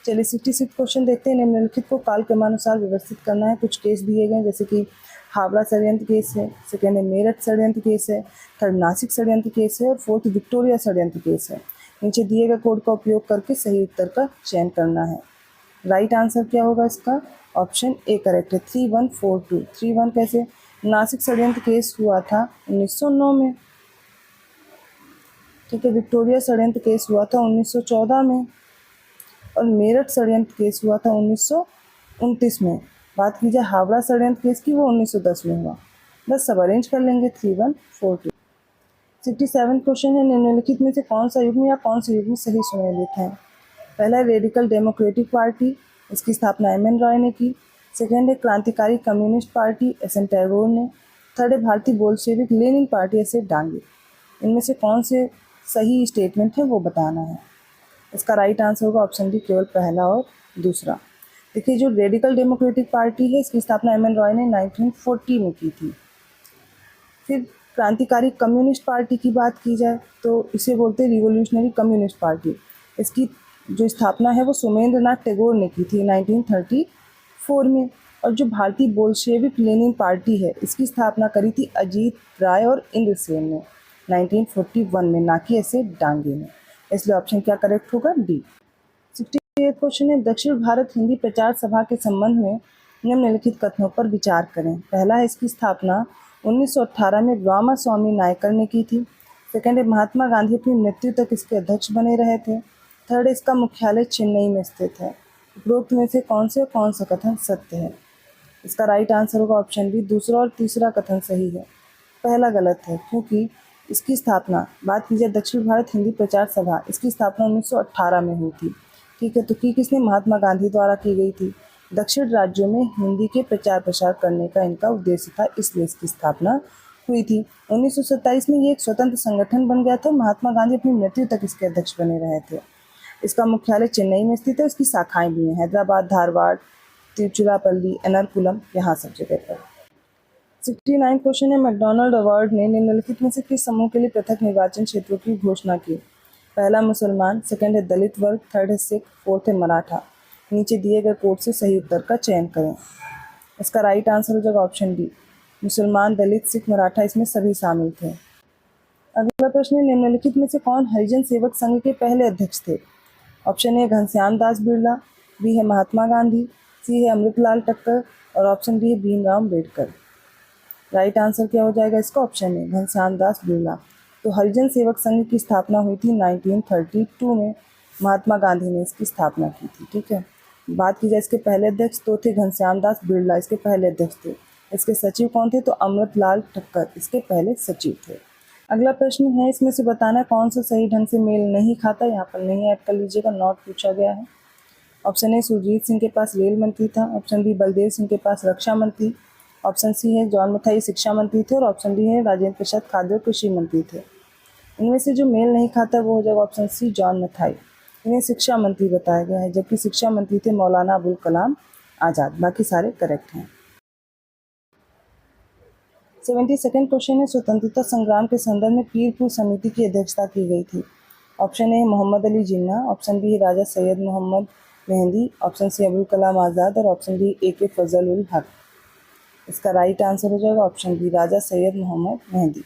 चलिए 66 क्वेश्चन देखते हैं। निम्नलिखित को काल क्रमानुसार व्यवस्थित करना है। कुछ केस दिए गए जैसे कि हावड़ा षड्यंत्र केस है, सेकेंड है मेरठ षड्यंत्र केस है, थर्ड नासिक षड्यंत्र केस है और फोर्थ विक्टोरिया षड्यंत्र केस है। नीचे दिए गए कोड का उपयोग करके सही उत्तर का चयन करना है। राइट आंसर क्या होगा इसका? ऑप्शन ए करेक्ट है 3142। 31 कैसे? नासिक षड्यंत्र केस हुआ था 1909 में, ठीक है, विक्टोरिया षड्यंत्र केस हुआ था 1914 में और मेरठ षड्यंत्र केस हुआ था 1929 में। बात की जाए हावड़ा षड्यंत्र केस की, वो 1910 में हुआ। बस सब अरेंज कर लेंगे 3142। 67 क्वेश्चन है, निम्नलिखित में से कौन सा युग्म या कौन से युग्म सही सुमेलित है? पहला है रेडिकल डेमोक्रेटिक पार्टी, इसकी स्थापना एम एन रॉय ने की। सेकेंड है क्रांतिकारी communist party, S N Tagore ने। थर्ड है भारतीय Bolshevik Lenin party, S A Dange. इनमें से कौन से सही स्टेटमेंट है वो बताना है। इसका राइट आंसर होगा ऑप्शन डी, केवल पहला और दूसरा। देखिए, जो रेडिकल डेमोक्रेटिक पार्टी है, इसकी स्थापना एम एन रॉय ने 1940 में की थी। फिर क्रांतिकारी कम्युनिस्ट पार्टी की बात की जाए तो इसे बोलते हैं रिवोल्यूशनरी कम्युनिस्ट पार्टी। इसकी जो स्थापना है वो सोमेंद्र नाथ टैगोर ने की थी 1934 में। और जो भारतीय बोल्शेविक लेनिन पार्टी है, इसकी स्थापना करी थी अजीत राय और इंद्रसेन ने 1941 में, ना कि ऐसे डांगे ने। इसलिए ऑप्शन क्या करेक्ट होगा, डी। 68 क्वेश्चन है, दक्षिण भारत हिंदी प्रचार सभा के संबंध में निम्नलिखित कथनों पर विचार करें। पहला है, इसकी स्थापना 1918 में रामास्वामी नायकर ने की थी। सेकंड है, महात्मा गांधी अपनी मृत्यु तक इसके अध्यक्ष बने रहे थे। थर्ड है, इसका मुख्यालय चेन्नई में स्थित है। उपरोक्त में से कौन सा कथन सत्य है? इसका राइट आंसर होगा ऑप्शन बी, दूसरा और तीसरा कथन सही है। पहला गलत है, क्योंकि इसकी स्थापना, बात की जाए दक्षिण भारत हिंदी प्रचार सभा, इसकी स्थापना 1918 में हुई थी। ठीक है, तो की किसने? महात्मा गांधी द्वारा की गई थी। दक्षिण राज्यों में हिंदी के प्रचार प्रसार करने का इनका उद्देश्य था, इसलिए इसकी स्थापना हुई थी। 1927 में ये एक स्वतंत्र संगठन बन गया था। महात्मा गांधी अपनी मृत्यु तक इसके अध्यक्ष बने रहे थे। इसका मुख्यालय चेन्नई में स्थित है। इसकी शाखाएं भी हैं हैदराबाद, धारवाड़, तिरुचिरापल्ली, एर्नाकुलम, यहाँ सब जगह पर। 69 क्वेश्चन है, मैकडॉनल्ड अवार्ड ने निम्नलिखित में से किस समूह के लिए पृथक निर्वाचन क्षेत्रों की घोषणा की? पहला मुसलमान, सेकंड है दलित वर्ग, थर्ड है सिख, फोर्थ है मराठा। नीचे दिए गए कोड से सही उत्तर का चयन करें। इसका राइट आंसर हो जाएगा ऑप्शन डी, मुसलमान, दलित, सिख, मराठा, इसमें सभी शामिल थे। अगला प्रश्न है, निम्नलिखित में से कौन हरिजन सेवक संघ के पहले अध्यक्ष थे? Option A Ghanshyam Das Birla, B है महात्मा गांधी, सी है अमृतलाल टक्कर और ऑप्शन डी है भीमराव अम्बेडकर। राइट आंसर क्या हो जाएगा इसका? Option A Ghanshyam Das Birla. तो हरिजन सेवक संघ की स्थापना हुई थी 1932 में। महात्मा गांधी ने इसकी स्थापना की थी। ठीक है, बात की जाए इसके पहले अध्यक्ष तो थे घनश्याम दास बिरला, इसके पहले अध्यक्ष थे। इसके सचिव कौन थे? तो अमृतलाल ठक्कर इसके पहले सचिव थे। अगला प्रश्न है, इसमें से बताना कौन सा सही ढंग से मेल नहीं खाता। यहाँ पर नहीं ऐड कर लीजिएगा, नॉट पूछा गया है। ऑप्शन ए, सुरजीत सिंह के पास रेल मंत्री था। ऑप्शन बी, बलदेव सिंह के पास रक्षा मंत्री। ऑप्शन सी है, जॉन मथाई शिक्षा मंत्री थे। और ऑप्शन डी है, राजेंद्र प्रसाद खाद्य और कृषि मंत्री थे। इनमें से जो मेल नहीं खाता वो हो जाएगा ऑप्शन सी, जॉन मथाई। इन्हें शिक्षा मंत्री बताया गया है, जबकि शिक्षा मंत्री थे मौलाना अबुल कलाम आज़ाद। बाकी सारे करेक्ट हैं। 72 क्वेश्चन है, स्वतंत्रता संग्राम के संदर्भ में पीरपुर समिति की अध्यक्षता की गई थी। Option A, Mohammad Ali Jinnah. Option B है, राजा सैयद मोहम्मद मेहंदी। ऑप्शन सी, अबुल कलाम आज़ाद और option D, A K. Fazl ul Haq. इसका राइट आंसर हो जाएगा ऑप्शन बी, राजा सैयद मोहम्मद मेहंदी।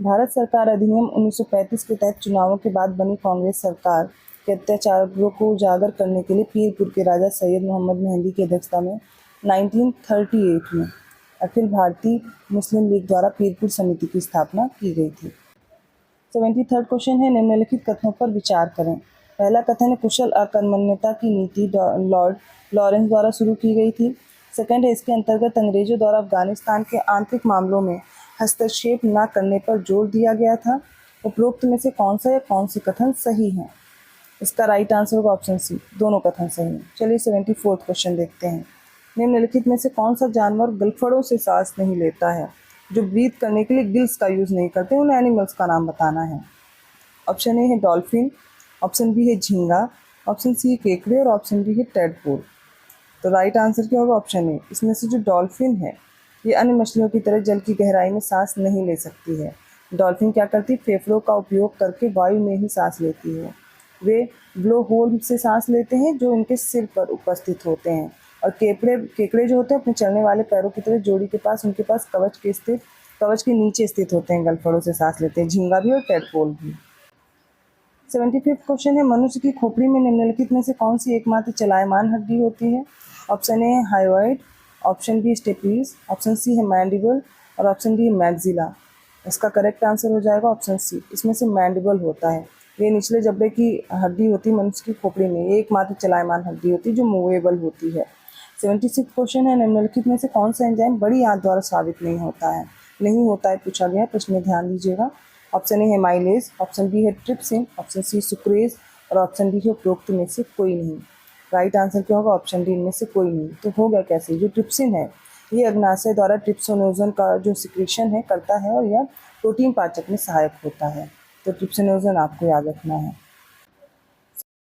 भारत सरकार अधिनियम 1935 के तहत चुनावों के बाद बनी कांग्रेस सरकार के अत्याचारों को उजागर करने के लिए पीरपुर के राजा सैयद मोहम्मद मेहंदी की अध्यक्षता में 1938 में अखिल भारतीय मुस्लिम लीग द्वारा पीरपुर समिति की स्थापना की गई थी। 73 क्वेश्चन है, निम्नलिखित कथनों पर विचार करें। पहला कथन है, कुशल अकर्मण्यता की नीति लॉर्ड लॉरेंस द्वारा शुरू की गई थी। सेकंड है, इसके अंतर्गत अंग्रेजों द्वारा अफगानिस्तान के आंतरिक मामलों में हस्तक्षेप न करने पर जोर दिया गया था। उपरोक्त में से कौन सा या कौन से कथन सही हैं? इसका राइट आंसर होगा ऑप्शन सी, दोनों कथन सही हैं। चलिए 74 क्वेश्चन देखते हैं। निम्नलिखित में से कौन सा जानवर गलफड़ों से सांस नहीं लेता है? जो ब्रीथ करने के लिए गिल्स का यूज़ नहीं करते, उन एनिमल्स का नाम बताना है। ऑप्शन ए है डॉल्फिन, ऑप्शन बी है झींगा, ऑप्शन सी है केकड़े और ऑप्शन डी है टेडपोल। तो राइट आंसर क्या होगा? ऑप्शन ए। इसमें से जो डॉल्फिन है, ये अन्य मछलियों की तरह जल की गहराई में सांस नहीं ले सकती है। डॉल्फिन क्या करती है? फेफड़ों का उपयोग करके वायु में ही सांस लेती है। वे ब्लो होल से सांस लेते हैं जो इनके सिर पर उपस्थित होते हैं। और केकड़े जो होते हैं अपने चलने वाले पैरों की तरह जोड़ी के पास, उनके पास कवच के नीचे स्थित होते हैं, गलफड़ों से सांस लेते हैं। झींगा भी और टेडपोल भी। 75 क्वेश्चन है, मनुष्य की खोपड़ी में निम्नलिखित में से कौन सी एकमात्र चलायमान हड्डी होती है? ऑप्शन ए है hyoid, option B stapes, option C है मैंडिबल और ऑप्शन डी है मैग्जिला। इसका करेक्ट आंसर हो जाएगा ऑप्शन सी, इसमें से मैंडिबल होता है। ये निचले जबड़े की हड्डी होती है मनुष्य की खोपड़ी में, ये एकमात्र चलायमान हड्डी होती है जो मूवेबल होती है। 76 क्वेश्चन है, निम्नलिखित में से कौन सा एंजाइम बड़ी आंत द्वारा स्रावित नहीं होता है पूछा गया है। प्रश्न में ध्यान दीजिएगा। ऑप्शन ए है माइलेज, ऑप्शन बी है ट्रिप्सिन, ऑप्शन सी सुक्रेज और ऑप्शन डी है उपरोक्त में से कोई नहीं। राइट आंसर क्या होगा? ऑप्शन डी, इनमें से कोई नहीं। तो हो गया कैसे? जो ट्रिप्सिन है ये अग्नाशय द्वारा ट्रिप्सोनोजन का जो सिक्रेशन है करता है और यह प्रोटीन पाचक में सहायक होता है। तो ट्रिप्सिनोजन आपको याद रखना है।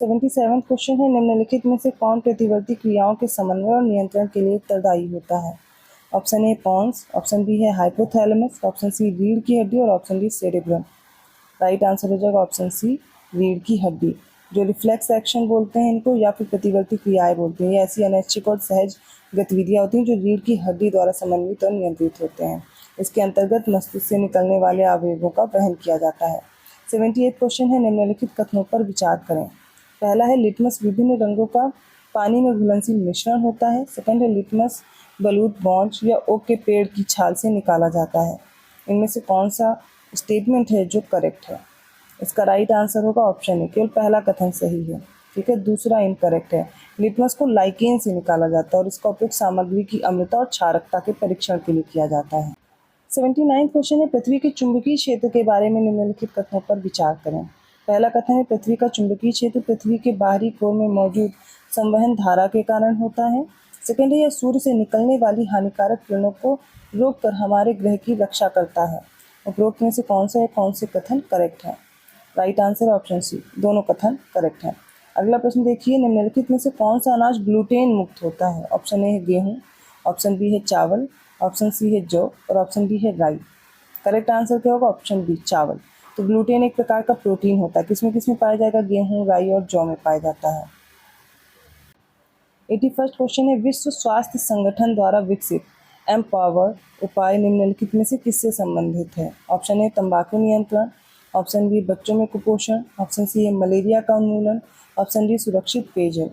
77 क्वेश्चन है, निम्नलिखित में से कौन प्रतिवर्ती क्रियाओं के समन्वय और नियंत्रण के लिए उत्तरदायी होता है? Option A pons, option B है हाइपोथैलेमस, ऑप्शन सी रीढ़ की हड्डी और option D cerebrum. Right answer हो जाएगा ऑप्शन सी रीढ़ की हड्डी। जो रिफ्लेक्स एक्शन बोलते हैं इनको, या फिर प्रतिवर्ती क्रियाएं बोलते हैं, ये ऐसी अनैच्छिक और सहज गतिविधियां होती हैं जो रीढ़ की हड्डी द्वारा समन्वित और नियंत्रित होते हैं। इसके अंतर्गत मस्तिष्क से निकलने वाले अवयवों का वहन किया जाता है। 78 क्वेश्चन है, निम्नलिखित कथनों पर विचार करें। पहला है लिटमस विभिन्न रंगों का पानी में घुलनशील मिश्रण होता है। सेकंड है लिटमस बलूत बॉन्ज या ओक के पेड़ की छाल से निकाला जाता है। इनमें से कौन सा स्टेटमेंट है जो करेक्ट है? इसका राइट आंसर होगा ऑप्शन ए, केवल पहला कथन सही है। ठीक है, दूसरा इनकरेक्ट है। लिटमस को लाइकेन से निकाला जाता है और इसका उपयोग सामग्री की अम्लता और क्षारकता के परीक्षण के लिए किया जाता है। 79 क्वेश्चन है, पृथ्वी के चुंबकीय क्षेत्र के बारे में निम्नलिखित कथनों पर विचार करें। पहला कथन है पृथ्वी का चुंबकीय क्षेत्र पृथ्वी के बाहरी कोर में मौजूद संवहन धारा के कारण होता है। सेकंड है यह सूर्य से निकलने वाली हानिकारक किरणों को रोककर हमारे ग्रह की रक्षा करता है। उपरोक्त में से कौन से कथन करेक्ट है? राइट आंसर ऑप्शन सी, दोनों कथन करेक्ट है। अगला प्रश्न देखिए, निम्नलिखित में से कौन सा अनाज ग्लूटेन मुक्त होता है? ऑप्शन ए है गेहूं, ऑप्शन बी है चावल, ऑप्शन सी है जौ और ऑप्शन डी है राई। करेक्ट आंसर क्या होगा? ऑप्शन बी चावल। तो ग्लूटेन एक प्रकार का प्रोटीन होता है, किसमें किसमें पाया जाएगा? गेहूं, राई और जौ में पाया जाता है। 81 क्वेश्चन है, विश्व स्वास्थ्य संगठन द्वारा विकसित एम्पावर उपाय निम्नलिखित में से किससे संबंधित है? ऑप्शन ए तंबाकू नियंत्रण, ऑप्शन बी बच्चों में कुपोषण, ऑप्शन सी है मलेरिया का उन्मूलन, ऑप्शन डी सुरक्षित पेयजल।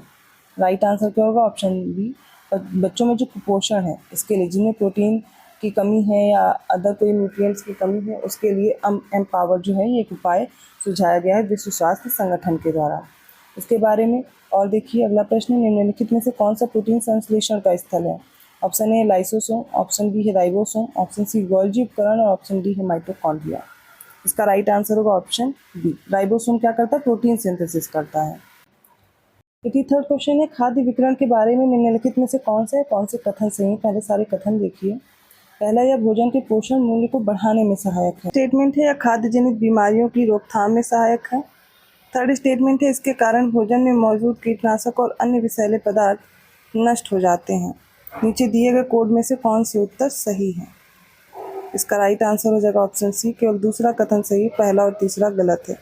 राइट आंसर क्या होगा? ऑप्शन बी, बच्चों में जो कुपोषण है इसके लिए, जिनमें प्रोटीन की कमी है या अदर कोई न्यूट्रिएंट्स की कमी है, उसके लिए एम्पावर जो है ये एक उपाय सुझाया गया है विश्व स्वास्थ्य संगठन के द्वारा। इसके बारे में और देखिए अगला प्रश्न, निम्नलिखित में से कौन सा प्रोटीन संश्लेषण का स्थल है? Option A lysosome, option B है राइबोसोम, ऑप्शन सी गोल्जी उपकरण और ऑप्शन डी है माइटोकॉन्ड्रिया। इसका राइट आंसर होगा ऑप्शन बी, राइबोसोम क्या करता है? प्रोटीन सिंथेसिस करता है। 83 क्वेश्चन है, खाद्य विकिरण के बारे में निम्नलिखित में से कौन से कथन सही है? पहले सारे कथन देखिए। पहला, यह भोजन के पोषण मूल्य को बढ़ाने में सहायक है। स्टेटमेंट है यह खाद्य जनित बीमारियों की रोकथाम में सहायक है। थर्ड स्टेटमेंट है इसके कारण भोजन में मौजूद कीटनाशक और अन्य विषैले पदार्थ नष्ट हो जाते हैं। नीचे दिए गए कोड में से कौन से उत्तर सही है? इसका राइट आंसर हो जाएगा ऑप्शन सी, केवल दूसरा कथन सही, पहला और तीसरा गलत है।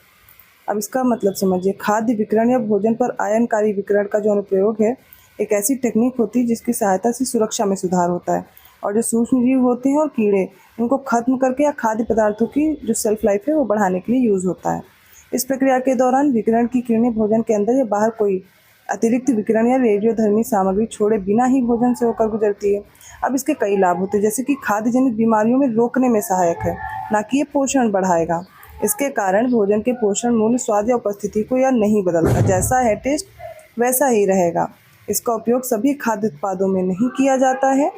अब इसका मतलब समझिए, खाद्य विकिरण या भोजन पर आयनकारी विकिरण का जो अनुप्रयोग है एक ऐसी टेक्निक होती है जिसकी सहायता से सुरक्षा में सुधार होता है और जो सूक्ष्म जीव होते हैं और कीड़े, इनको खत्म करके या खाद्य पदार्थों की जो सेल्फ लाइफ है वो बढ़ाने के लिए यूज़ होता है। इस प्रक्रिया के दौरान विकिरण की किरणें भोजन के अंदर या बाहर कोई अतिरिक्त विकिरण या रेडियोधर्मी सामग्री छोड़े बिना ही भोजन से होकर गुजरती है। अब इसके कई लाभ होते हैं, जैसे कि खाद्य जनित बीमारियों में रोकने में सहायक है, ना कि ये पोषण बढ़ाएगा। इसके कारण भोजन के पोषण मूल्य, स्वाद या उपस्थिति को या नहीं बदलता, जैसा है टेस्ट वैसा ही रहेगा। इसका उपयोग सभी खाद्य उत्पादों में नहीं किया जाता है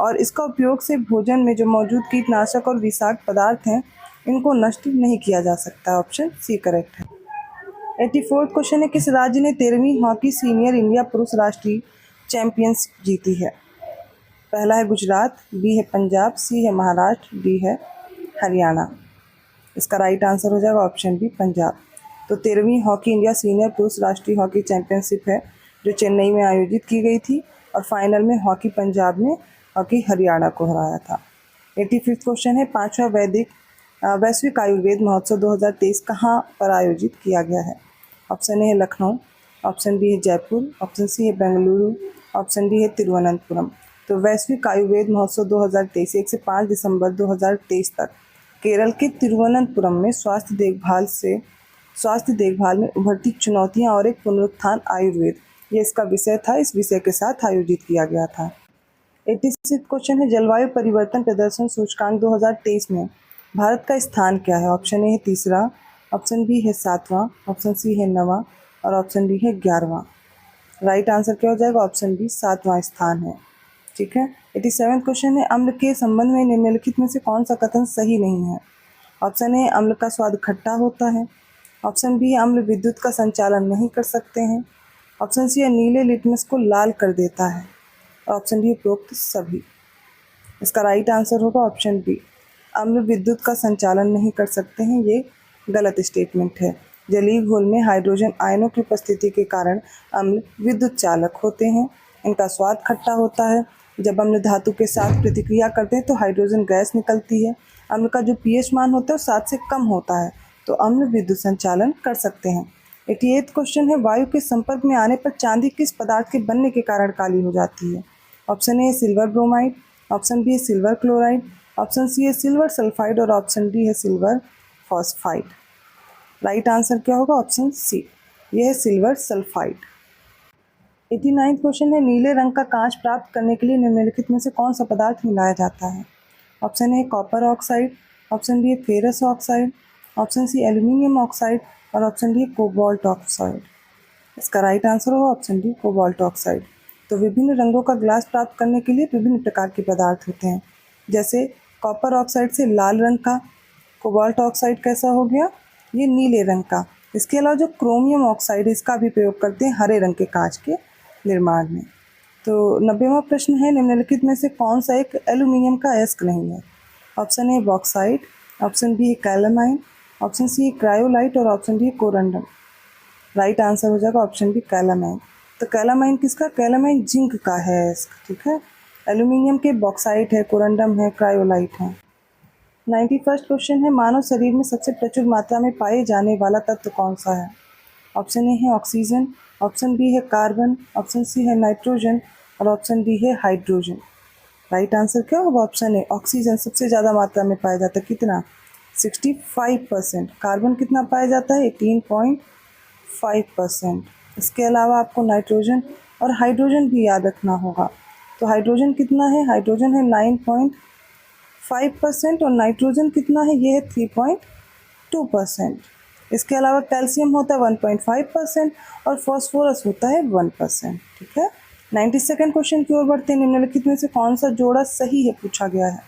और इसका उपयोग से भोजन में जो मौजूद कीटनाशक और विषाक्त पदार्थ हैं इनको नष्ट नहीं किया जा सकता। ऑप्शन सी करेक्ट है। 84 क्वेश्चन है, किस राज्य ने 13वीं हॉकी सीनियर इंडिया पुरुष राष्ट्रीय चैंपियनशिप जीती है? पहला है गुजरात, बी है पंजाब, सी है महाराष्ट्र, डी है हरियाणा। इसका राइट आंसर हो जाएगा ऑप्शन बी पंजाब। तो 13वीं हॉकी इंडिया सीनियर पुरुष राष्ट्रीय हॉकी चैंपियनशिप है जो चेन्नई में आयोजित की गई थी और फाइनल में हॉकी पंजाब ने हॉकी हरियाणा को हराया था। 85 क्वेश्चन है, 5वां वैश्विक आयुर्वेद महोत्सव 2023 कहाँ पर आयोजित किया गया है? ऑप्शन ए है लखनऊ, ऑप्शन बी है जयपुर, ऑप्शन सी है बेंगलुरु, ऑप्शन डी है तिरुवनंतपुरम। तो वैश्विक आयुर्वेद महोत्सव 2023 1 से 5 दिसंबर 2023 तक केरल के तिरुवनंतपुरम में स्वास्थ्य देखभाल में उभरती चुनौतियां और एक पुनरुत्थान आयुर्वेद, ये इसका विषय था। इस विषय के साथ आयोजित किया गया था। 86 क्वेश्चन है, जलवायु परिवर्तन प्रदर्शन सूचकांक 2023 में भारत का स्थान क्या है? ऑप्शन ए है तीसरा, ऑप्शन बी है 7वां, ऑप्शन सी है 9वां और ऑप्शन डी है 11वां। राइट आंसर क्या हो जाएगा? ऑप्शन बी 7वां स्थान है। ठीक है। 87 क्वेश्चन है, अम्ल के संबंध में निम्नलिखित में से कौन सा कथन सही नहीं है? ऑप्शन ए, अम्ल का स्वाद खट्टा होता है, ऑप्शन बी, अम्ल विद्युत का संचालन नहीं कर सकते हैं, ऑप्शन सी, नीले लिटमस को लाल कर देता है और ऑप्शन डी उपरोक्त सभी। इसका राइट आंसर होगा ऑप्शन बी, अम्ल विद्युत का संचालन नहीं कर सकते हैं, ये गलत स्टेटमेंट है। जलीय घोल में हाइड्रोजन आयनों की उपस्थिति के कारण अम्ल विद्युत चालक होते हैं। इनका स्वाद खट्टा होता है। जब अम्ल धातु के साथ प्रतिक्रिया करते हैं तो हाइड्रोजन गैस निकलती है। अम्ल का जो pH मान होता है वो 7 से कम होता है, तो अम्ल विद्युत संचालन कर सकते हैं। 88 क्वेश्चन है, वायु के संपर्क में आने पर चांदी किस पदार्थ के बनने के कारण काली हो जाती है? Option A silver bromide, option B है सिल्वर क्लोराइड, ऑप्शन सी है सिल्वर सल्फाइड और ऑप्शन डी है सिल्वर फॉस्फाइड। राइट आंसर क्या होगा? ऑप्शन सी, यह है सिल्वर सल्फाइड। 89 क्वेश्चन है, नीले रंग का कांच प्राप्त करने के लिए निम्नलिखित में से कौन सा पदार्थ मिलाया जाता है? Option A copper oxide, option B है ferrous oxide, option C aluminium oxide और ऑप्शन डी कोबाल्ट ऑक्साइड। इसका राइट आंसर होगा ऑप्शन डी कोबाल्ट ऑक्साइड। तो विभिन्न रंगों का ग्लास प्राप्त करने के लिए विभिन्न प्रकार के पदार्थ होते हैं, जैसे कॉपर ऑक्साइड से लाल रंग का, कोबाल्ट ऑक्साइड कैसा हो गया? ये नीले रंग का। इसके अलावा जो क्रोमियम ऑक्साइड, इसका भी प्रयोग करते हैं हरे रंग के कांच के निर्माण में। तो 90वां प्रश्न है, निम्नलिखित में से कौन सा एक एल्यूमिनियम का अयस्क नहीं है? Option A bauxite, option B है कैलामाइन, ऑप्शन सी है क्रायोलाइट और ऑप्शन डी है कोरंडम। राइट आंसर हो जाएगा ऑप्शन बी कैलामाइन। तो कैलामाइन किसका? कैलामाइन जिंक का है अयस्क, ठीक है। एल्यूमिनियम के बॉक्साइट है, कोरंडम है, क्रायोलाइट है। 91st क्वेश्चन है, मानव शरीर में सबसे प्रचुर मात्रा में पाए जाने वाला तत्व कौन सा है? ऑप्शन ए है ऑक्सीजन, ऑप्शन बी है कार्बन, ऑप्शन सी है नाइट्रोजन और ऑप्शन डी है हाइड्रोजन। राइट आंसर क्या होगा? ऑप्शन ए ऑक्सीजन सबसे ज़्यादा मात्रा में पाया जाता है। कितना? 65%। कार्बन कितना पाया जाता है? 18.5%। इसके अलावा आपको नाइट्रोजन और हाइड्रोजन भी याद रखना होगा। तो हाइड्रोजन कितना है? हाइड्रोजन है 9.5% और नाइट्रोजन कितना है? ये है 3.2%। इसके अलावा कैल्शियम होता है 1.5% और फॉस्फोरस होता है 1%, ठीक है। 92nd क्वेश्चन की ओर बढ़ते हैं, निम्नलिखित में से कौन सा जोड़ा सही है पूछा गया है?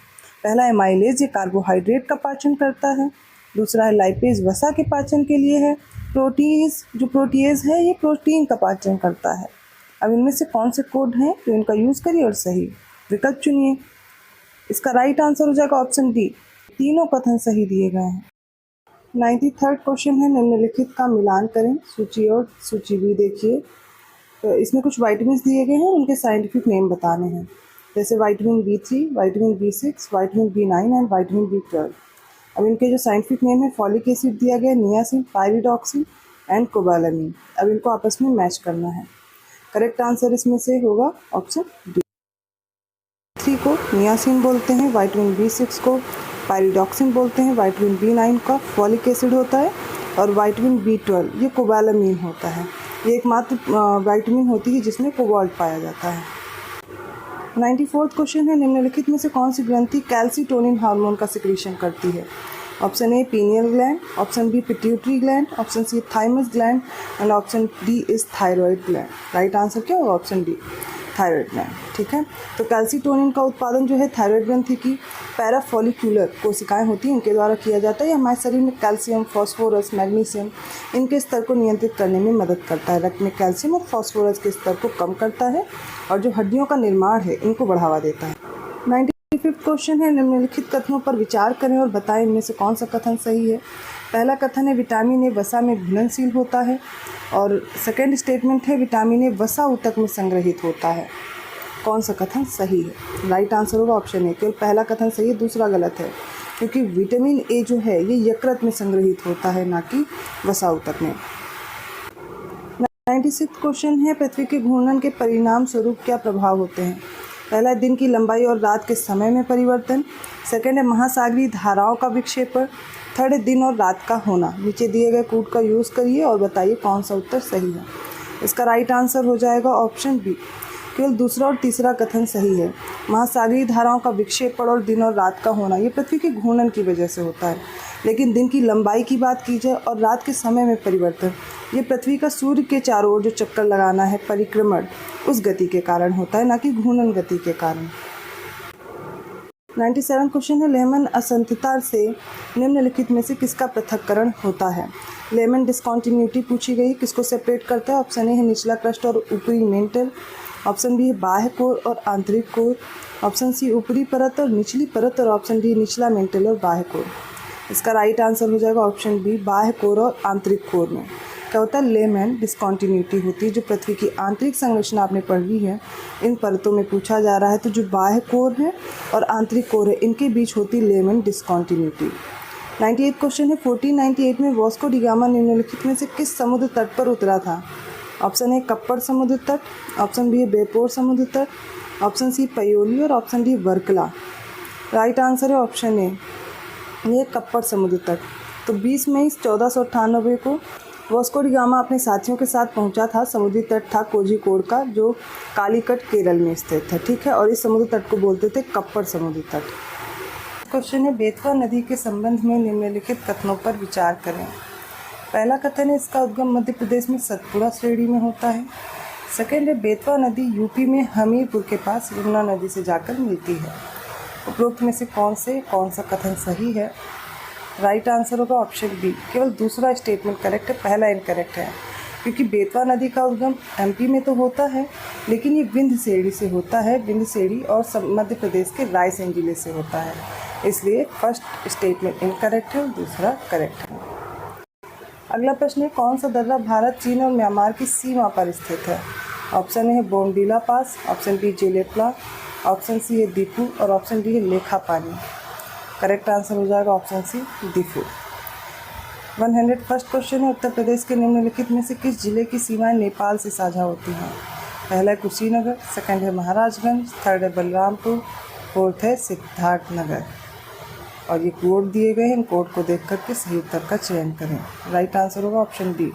पहला है माइलेज, ये कार्बोहाइड्रेट का पाचन करता है। दूसरा है लाइपेज, वसा के पाचन के लिए है। प्रोटीज, जो प्रोटीएज है ये प्रोटीन का पाचन करता है। अब इनमें से कौन से कोड हैं तो इनका यूज़ करिए और सही विकल्प चुनिए। इसका राइट आंसर हो जाएगा ऑप्शन डी, तीनों कथन सही दिए गए हैं। 93rd क्वेश्चन है, निम्नलिखित का मिलान करें। सूची और सूची भी देखिए। तो इसमें कुछ वाइटामिन दिए गए हैं, उनके साइंटिफिक नेम बताने हैं, जैसे vitamin B3, vitamin B6, vitamin B9 and vitamin B12। अब इनके जो साइंटिफिक नेम है, फॉलिक एसिड दिया गया, नियासिन, पायरिडॉक्सिन एंड कोबालामिन। अब इनको आपस में मैच करना है। करेक्ट आंसर इसमें से होगा ऑप्शन डी। B3 को नियासिन बोलते हैं, वाइटामिन B6 को पायरिडॉक्सिन बोलते हैं, वाइटामिन B9 का फॉलिक एसिड होता है और वाइटामिन B12 ये कोबालामिन होता है। ये एकमात्र वाइटामिन होती है जिसमें कोबाल्ट पाया जाता है। 94th क्वेश्चन है, निम्नलिखित में से कौन सी ग्रंथि कैल्सिटोनिन हार्मोन का सिक्रीशन करती है? Option A pineal gland, option B pituitary gland, option C thymus gland and option D is thyroid gland. Right answer क्या होगा? ऑप्शन डी, थायराइड ग्लैंड, ठीक है। तो कैल्सिटोनिन का उत्पादन जो है थायराइड ग्रंथि की पैराफोलिकुलर कोशिकाएं होती हैं, इनके द्वारा किया जाता है। ये हमारे शरीर में कैल्शियम, फास्फोरस, मैग्नीशियम इनके स्तर को नियंत्रित करने में मदद करता है। रक्त में कैल्शियम और फास्फोरस के स्तर को कम करता है और जो हड्डियों का निर्माण है इनको बढ़ावा देता है। 95th क्वेश्चन है, निम्नलिखित कथनों पर विचार करें और बताएं इनमें से कौन सा कथन सही है। पहला कथन है विटामिन ए वसा में घुलनशील होता है और सेकेंड स्टेटमेंट है विटामिन ए वसा ऊतक में संग्रहित होता है। कौन सा कथन सही है? राइट आंसर होगा ऑप्शन ए। केवल पहला कथन सही है, दूसरा गलत है, क्योंकि विटामिन ए जो है ये यकृत में संग्रहित होता है, ना कि वसा ऊतक में। 96th क्वेश्चन है, पृथ्वी के घूर्णन के परिणाम स्वरूप क्या प्रभाव होते हैं? पहला है दिन की लंबाई और रात के समय में परिवर्तन, सेकंड है महासागरीय धाराओं का विक्षेपण, थर्ड है दिन और रात का होना। नीचे दिए गए कोड का यूज़ करिए और बताइए कौन सा उत्तर सही है। इसका राइट आंसर हो जाएगा ऑप्शन बी, केवल दूसरा और तीसरा कथन सही है। महासागरीय धाराओं का विक्षेपण और दिन और रात का होना ये पृथ्वी के घूर्णन की वजह से होता है, लेकिन दिन की लंबाई की बात की जाए और रात के समय में परिवर्तन, ये पृथ्वी का सूर्य के चारों ओर जो चक्कर लगाना है, परिक्रमण, उस गति के कारण होता है, ना कि घूर्णन गति के कारण। 97 क्वेश्चन है, लेमन असंतता से निम्नलिखित में से किसका पृथक्करण होता है? लेमन डिस्कॉन्टिन्यूटी पूछी गई, किसको सेपरेट करता है? ऑप्शन ए है निचला क्रस्ट और ऊपरी मेंटल, ऑप्शन बी है बाह्य कोर और आंतरिक कोर, ऑप्शन सी ऊपरी परत और निचली परत और ऑप्शन डी निचला मेंटल और बाह्य कोर। इसका राइट आंसर हो जाएगा ऑप्शन बी, बाह्य कोर और आंतरिक कोर में क्या होता है, लेमैन डिस्कॉन्टिन्यूटी होती है। जो पृथ्वी की आंतरिक संरचना आपने पढ़ी है, इन परतों में पूछा जा रहा है, तो जो बाह्य कोर है और आंतरिक कोर है, इनके बीच होती लेमैन डिस्कॉन्टिन्यूटी। 98 क्वेश्चन है, 1498 में वास्को डी गामा निम्नलिखित में से किस समुद्र तट पर उतरा था? ऑप्शन ए कप्पड़ समुद्र तट, ऑप्शन बी है बेपोर समुद्र तट, ऑप्शन सी पयोली और option D Varkala. Right answer है ऑप्शन ए, ये कप्पड़ समुद्र तट। तो 20 मई 1498 को वास्को डी गामा अपने साथियों के साथ पहुंचा था। समुद्री तट था कोझिकोड का, जो कालीकट केरल में स्थित है, ठीक है, और इस समुद्र तट को बोलते थे कप्पड़ समुद्र तट। क्वेश्चन है, बेतवा नदी के संबंध में निम्नलिखित कथनों पर विचार करें। पहला कथन है, इसका उद्गम मध्य प्रदेश में सतपुड़ा श्रेणी में होता है। सेकेंड है, बेतवा नदी यूपी में हमीरपुर के पास यमुना नदी से जाकर मिलती है। उपरोक्त में से कौन सा कथन सही है? राइट आंसर होगा ऑप्शन बी, केवल दूसरा स्टेटमेंट करेक्ट है, पहला इनकरेक्ट है, क्योंकि बेतवा नदी का उद्गम एमपी में तो होता है, लेकिन ये विंध्यसेड़ी से होता है। विंध्यसेड़ी और मध्य प्रदेश के रायसेन जिले से होता है, इसलिए फर्स्ट स्टेटमेंट इनकरेक्ट है और दूसरा करेक्ट है। अगला प्रश्न है, कौन सा दर्रा भारत, चीन और म्यांमार की सीमा पर स्थित है? ऑप्शन ए है Bomdila pass, option B Jelepla, option C है दीफू और ऑप्शन डी है लेखा पानी। करेक्ट आंसर हो जाएगा ऑप्शन सी, दीफू। 101st क्वेश्चन है, उत्तर प्रदेश के निम्नलिखित में से किस जिले की सीमाएं नेपाल से साझा होती हैं? पहला है कुशीनगर, सेकंड है महाराजगंज, थर्ड है बलरामपुर, फोर्थ है सिद्धार्थनगर। और ये कोड दिए गए हैं, इन कोड को देख करके सही उत्तर का चयन करें। राइट आंसर होगा ऑप्शन डी,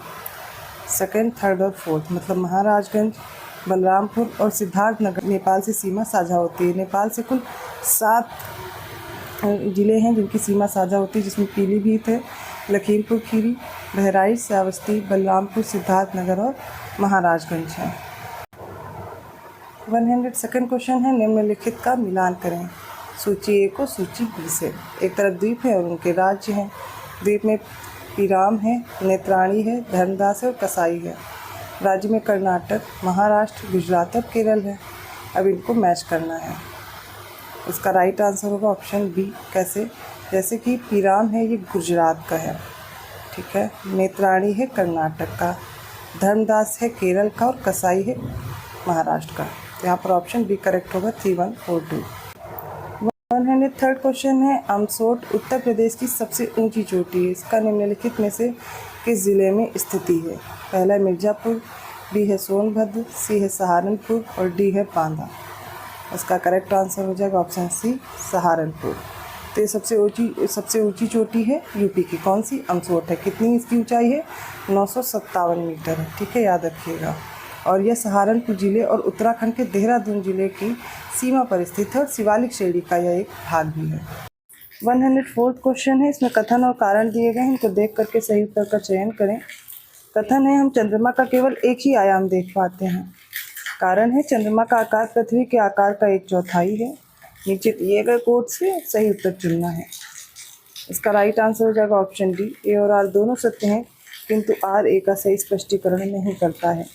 सेकंड, थर्ड और फोर्थ, मतलब महाराजगंज, बलरामपुर और सिद्धार्थनगर नेपाल से सीमा साझा होती है। नेपाल से कुल 7 ज़िले हैं जिनकी सीमा साझा होती है, जिसमें पीलीभीत है, लखीमपुर खीरी, बहराइच, श्रावस्ती, बलरामपुर, सिद्धार्थनगर और महाराजगंज है। 102nd क्वेश्चन है, निम्नलिखित का मिलान करें। सूची ए को सूची बी से। एक तरफ द्वीप है और उनके राज्य हैं। द्वीप में पीराम है, नेत्राणी है, धर्मदास है और कसाई है। राज्य में कर्नाटक, महाराष्ट्र, गुजरात और केरल है। अब इनको मैच करना है। इसका राइट आंसर होगा ऑप्शन बी। कैसे? जैसे कि पीराम है, ये गुजरात का है, ठीक है, नेत्राणी है कर्नाटक का, धर्मदास है केरल का और कसाई है महाराष्ट्र का। यहाँ पर ऑप्शन बी करेक्ट होगा, 3142। 103rd क्वेश्चन है, अमसोट उत्तर प्रदेश की सबसे ऊंची चोटी है। इसका निम्नलिखित में से किस ज़िले में स्थिति है? पहला है मिर्ज़ापुर, बी है सोनभद्र, सी है सहारनपुर और डी है बांदा। इसका करेक्ट आंसर हो जाएगा ऑप्शन सी, सहारनपुर। तो ये सबसे ऊंची चोटी है यूपी की। कौन सी? अमसोट है। कितनी इसकी ऊंचाई है? 957 मीटर है, ठीक है, याद रखिएगा। और यह सहारनपुर जिले और उत्तराखंड के देहरादून जिले की सीमा पर स्थित है और शिवालिक श्रेणी का यह एक भाग भी है। 104th क्वेश्चन है, इसमें कथन और कारण दिए गए हैं, इनको देख करके सही उत्तर का चयन करें। कथन है, हम चंद्रमा का केवल एक ही आयाम देख पाते हैं। कारण है, चंद्रमा का आकार पृथ्वी के आकार का 1/4 है। नीचे दिए गए कोड से सही उत्तर चुनना है। इसका राइट आंसर हो जाएगा ऑप्शन डी। ए और आर दोनों सत्य हैं, किंतु आर ए का सही स्पष्टीकरण नहीं करता है।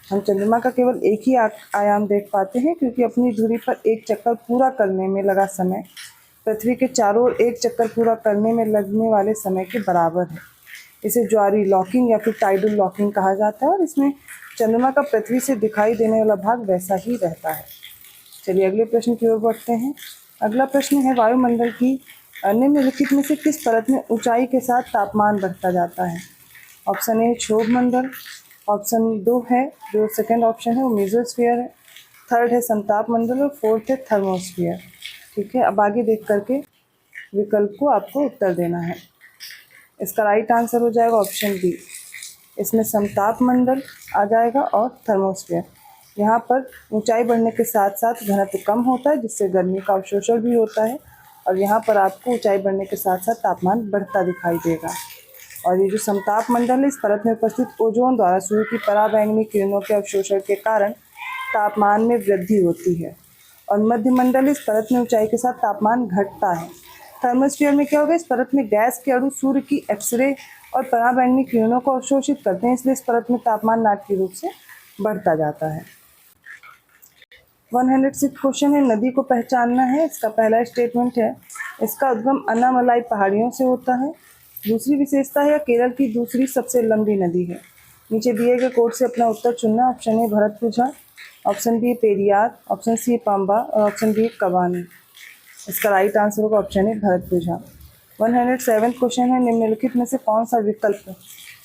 हम चंद्रमा का केवल एक ही आयाम देख पाते हैं, क्योंकि अपनी धुरी पर एक चक्कर पूरा करने में लगा समय पृथ्वी के चारों ओर एक चक्कर पूरा करने में लगने वाले समय के बराबर है। इसे ज्वारी लॉकिंग या फिर टाइडल लॉकिंग कहा जाता है और इसमें चंद्रमा का पृथ्वी से दिखाई देने वाला भाग वैसा ही रहता है। चलिए अगले प्रश्न की ओर बढ़ते हैं। अगला प्रश्न है, वायुमंडल की निम्नलिखित में से किस परत में ऊंचाई के साथ तापमान बढ़ता जाता है? ऑप्शन ए क्षोभ मंडल, ऑप्शन 2 है, जो सेकंड ऑप्शन है वो मेसोस्फीयर है, थर्ड है संताप मंडल और फोर्थ है थर्मोस्फीयर। ठीक है, अब आगे देख करके विकल्प को आपको उत्तर देना है। इसका राइट आंसर हो जाएगा ऑप्शन बी। इसमें समताप मंडल आ जाएगा और थर्मोस्फीयर। यहाँ पर ऊंचाई बढ़ने के साथ साथ घनत्व कम होता है, जिससे गर्मी का अवशोषण भी होता है, और यहाँ पर आपको ऊंचाई बढ़ने के साथ साथ तापमान बढ़ता दिखाई देगा। और ये जो समताप मंडल है, इस परत में उपस्थित ओजोन द्वारा सूर्य की पराबैंगनी किरणों के अवशोषण के कारण तापमान में वृद्धि होती है। और मध्य मंडल, इस परत में ऊंचाई के साथ तापमान घटता है। थर्मोस्फीयर में क्या होगा, इस परत में गैस के अणु सूर्य की एक्सरे और पराबैंगनी किरणों को अवशोषित करते हैं, इसलिए इस परत में तापमान नाटकीय रूप से बढ़ता जाता है। 106 क्वेश्चन है, नदी को पहचानना है। इसका पहला स्टेटमेंट है, इसका उद्गम अन्नामलाई पहाड़ियों से होता है। दूसरी विशेषता है केरल की दूसरी सबसे लंबी नदी है। नीचे दिए गए कोड से अपना उत्तर चुनना। Option A Bharathapuzha, option B Periyar, option C Pamba और ऑप्शन डी कबानी। इसका राइट आंसर होगा ऑप्शन ए भरतपुझा। 107 क्वेश्चन है, निम्नलिखित में से कौन सा विकल्प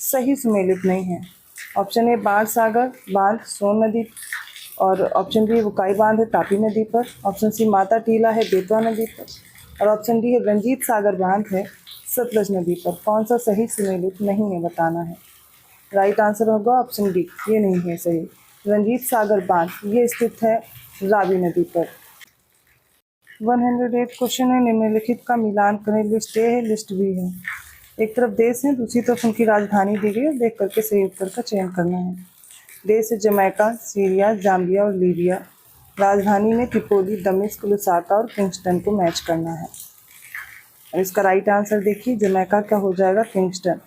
सही सुमेलित नहीं है? ऑप्शन ए बाण सागर बांध सोन नदी और ऑप्शन बी बुकाई बांध है तापी नदी पर, ऑप्शन सी माता टीला है बेतवा नदी पर और ऑप्शन डी है रंजीत सागर बांध है सतलज नदी पर। कौन सा सही सुमेलित नहीं है बताना है। राइट आंसर होगा ऑप्शन डी, ये नहीं है सही। रंजीत सागर बांध ये स्थित है रावी नदी पर। 108 क्वेश्चन है, निम्नलिखित का मिलान करें। लिस्ट ए है, लिस्ट बी है। एक तरफ देश है, दूसरी तरफ उनकी राजधानी दी गई है। देख करके सही उत्तर का चयन करना है। देश है जमैका, सीरिया, जाम्बिया और लीबिया। राजधानी में त्रिपोली, दमिश्क, लुसाका और किंगस्टन को मैच करना है। और इसका राइट आंसर देखिए, जमैका का हो जाएगा किंगस्टन,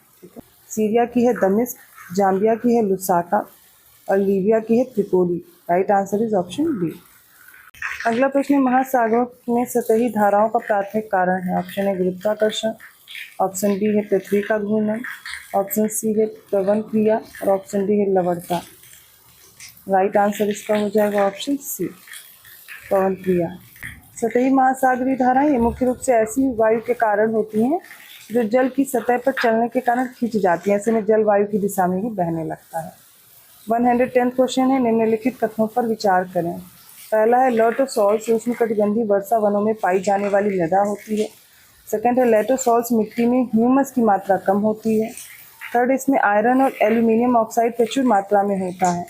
सीरिया की है दमिश्क, जाम्बिया की है लुसाका और लीबिया की है Tripoli. Right answer is option B. अगला प्रश्न, महासागरों में सतही धाराओं का प्राथमिक कारण है। ऑप्शन ए गुरुत्वाकर्षण, ऑप्शन बी है पृथ्वी का घूर्णन, ऑप्शन सी है प्रवहन क्रिया और ऑप्शन डी है लवणता। राइट आंसर इसका हो जाएगा ऑप्शन सी, प्रवहन क्रिया। सतही महासागरीय धाराएं ये मुख्य रूप से ऐसी वायु के कारण होती हैं जो जल की सतह पर चलने के कारण खिंच जाती है। ऐसे में जल वायु की दिशा में ही बहने लगता है। 110 क्वेश्चन है, निम्नलिखित कथनों पर विचार करें। पहला है लेटोसॉल्स उष्णकटिबंधीय वर्षा वनों में पाई जाने वाली मृदा होती है। सेकंड है लेटोसॉल्स मिट्टी में ह्यूमस की मात्रा कम होती है। थर्ड, इसमें आयरन और एल्यूमिनियम ऑक्साइड प्रचुर मात्रा में होता है।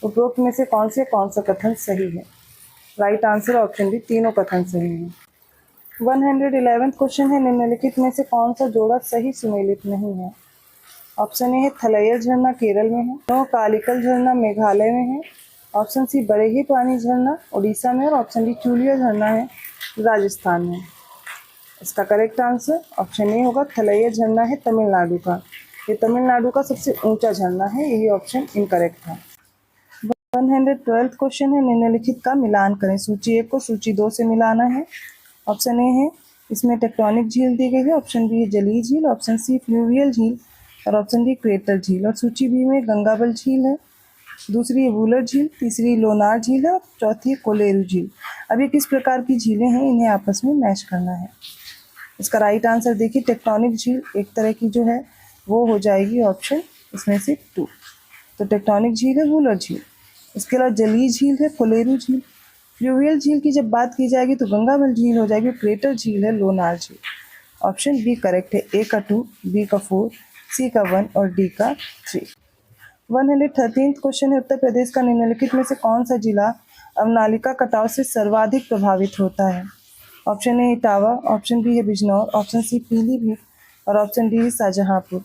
उपरोक्त में से कौन सा कथन सही है? राइट आंसर ऑप्शन डी, तीनों कथन सही हैं। 111 क्वेश्चन है, निम्नलिखित में से कौन सा जोड़ा सही सुमेलित नहीं है? ऑप्शन ए है थलैया झरना केरल में है, नो कालिकल झरना मेघालय में है, ऑप्शन सी बरेही पानी झरना उड़ीसा में और ऑप्शन डी चूलिया झरना है राजस्थान में। इसका करेक्ट आंसर ऑप्शन ए होगा, थलैया झरना है तमिलनाडु का। ये तमिलनाडु का सबसे ऊंचा झरना है, यही ऑप्शन इनकरेक्ट है। 112 क्वेश्चन है, निम्नलिखित का मिलान करें। सूची 1 को सूची 2 से मिलाना है। ऑप्शन ए है इसमें टेक्टोनिक झील दी गई है, ऑप्शन बी है जलीय झील, ऑप्शन सी फ्लूवियल झील और ऑप्शन डी क्रेटर झील। और सूची बी में गंगाबल झील है, दूसरी है वूलर झील, तीसरी लोनार झील है और चौथी है कोलेरू झील। अब ये किस प्रकार की झीलें हैं, इन्हें आपस में मैच करना है। इसका राइट आंसर देखिए, टेक्टोनिक झील एक तरह की जो है वो हो जाएगी ऑप्शन इसमें से 2। तो टेक्टोनिक झील है वूलर झील। इसके अलावा जलीय झील है कोलेरू झील। फ्लूवियल झील की जब बात की जाएगी तो गंगाबल झील हो जाएगी। क्रेटर झील है लोनार झील। ऑप्शन बी करेक्ट है, ए का 2, बी का 4, सी का 1 और डी का 3। 113 क्वेश्चन है, उत्तर प्रदेश का निम्नलिखित में से कौन सा जिला अवनालिका कटाव से सर्वाधिक प्रभावित होता है? Option A Etawah, option B है बिजनौर, ऑप्शन सी पीलीभीत और ऑप्शन डी है शाहजहांपुर।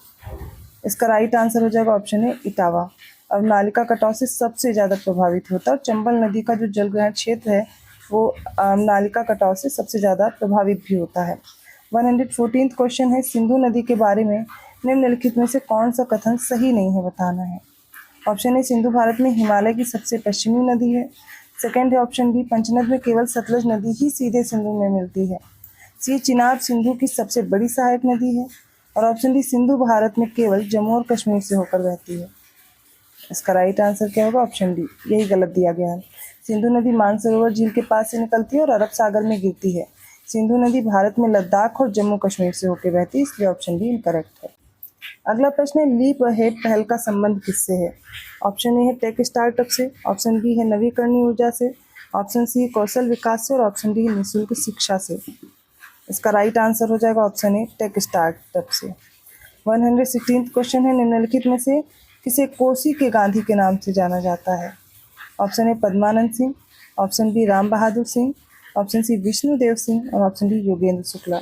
इसका राइट आंसर हो जाएगा ऑप्शन ए इटावा। अवनालिका कटाव से सबसे ज़्यादा प्रभावित होता है और चंबल नदी का जो जलग्रहण क्षेत्र है वो अवनालिका कटाव से सबसे ज़्यादा प्रभावित भी होता है। 114 क्वेश्चन है, सिंधु नदी के बारे में निम्नलिखित में से कौन सा कथन सही नहीं है बताना है। ऑप्शन ए सिंधु भारत में हिमालय की सबसे पश्चिमी नदी है। सेकंड है ऑप्शन बी पंचनद में केवल सतलज नदी ही सीधे सिंधु में मिलती है। सी चिनाब सिंधु की सबसे बड़ी सहायक नदी है और ऑप्शन डी सिंधु भारत में केवल जम्मू और कश्मीर से होकर बहती है। इसका राइट आंसर क्या होगा? ऑप्शन डी, यही गलत दिया गया है। सिंधु नदी मानसरोवर झील के पास से निकलती है और अरब सागर में गिरती है। सिंधु नदी भारत में लद्दाख और जम्मू कश्मीर से होकर बहती है, इसलिए ऑप्शन डी इनकरेक्ट है। अगला प्रश्न है, लीप अहेड पहल का संबंध किससे है? ऑप्शन ए है टेक स्टार्टअप से, ऑप्शन बी है नवीकरणीय ऊर्जा से, ऑप्शन सी कौशल विकास से और ऑप्शन डी निःशुल्क शिक्षा से। इसका राइट आंसर हो जाएगा ऑप्शन ए टेक स्टार्टअप से। 116 क्वेश्चन है, निम्नलिखित में से किसे कोसी के गांधी के नाम से जाना जाता है? Option A Padmanand Singh, option B Ram Bahadur Singh, option C Vishnudev Singh और option D Yogendra Shukla.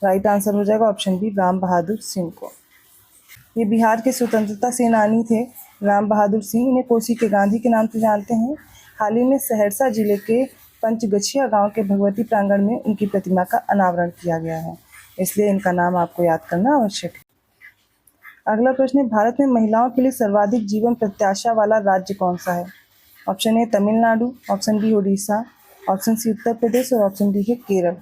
Right answer हो जाएगा ऑप्शन बी राम बहादुर सिंह को। ये बिहार के स्वतंत्रता सेनानी थे राम बहादुर सिंह, इन्हें कोसी के गांधी के नाम से जानते हैं। हाल ही में सहरसा जिले के पंचगछिया गांव के भगवती प्रांगण में उनकी प्रतिमा का अनावरण किया गया है, इसलिए इनका नाम आपको याद करना आवश्यक है। अगला प्रश्न है, भारत में महिलाओं के लिए सर्वाधिक जीवन प्रत्याशा वाला राज्य कौन सा है? Option A Tamil Nadu, option B Orissa, option C Uttar Pradesh और ऑप्शन डी है केरल।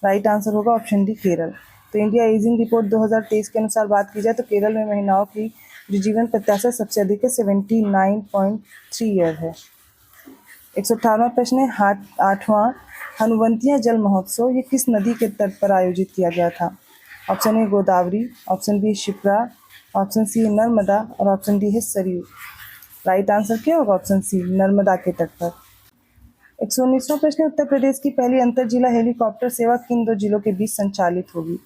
राइट आंसर होगा ऑप्शन डी केरल। तो इंडिया एजिंग रिपोर्ट 2023 के अनुसार बात की जाए तो केरल में महिलाओं की जो जीवन प्रत्याशा सबसे अधिक है 79.3 ईयर है। 118वां प्रश्न है 8वां हनुवंतिया जल महोत्सव ये किस नदी के तट पर आयोजित किया गया था? Option A Godavari, option B Shipra, option C Narmada और ऑप्शन डी है सरयू। राइट आंसर क्या होगा? ऑप्शन सी नर्मदा के तट पर। 119वां प्रश्न उत्तर प्रदेश की पहली अंतर जिला हेलीकॉप्टर सेवा किन दो जिलों के बीच संचालित होगी?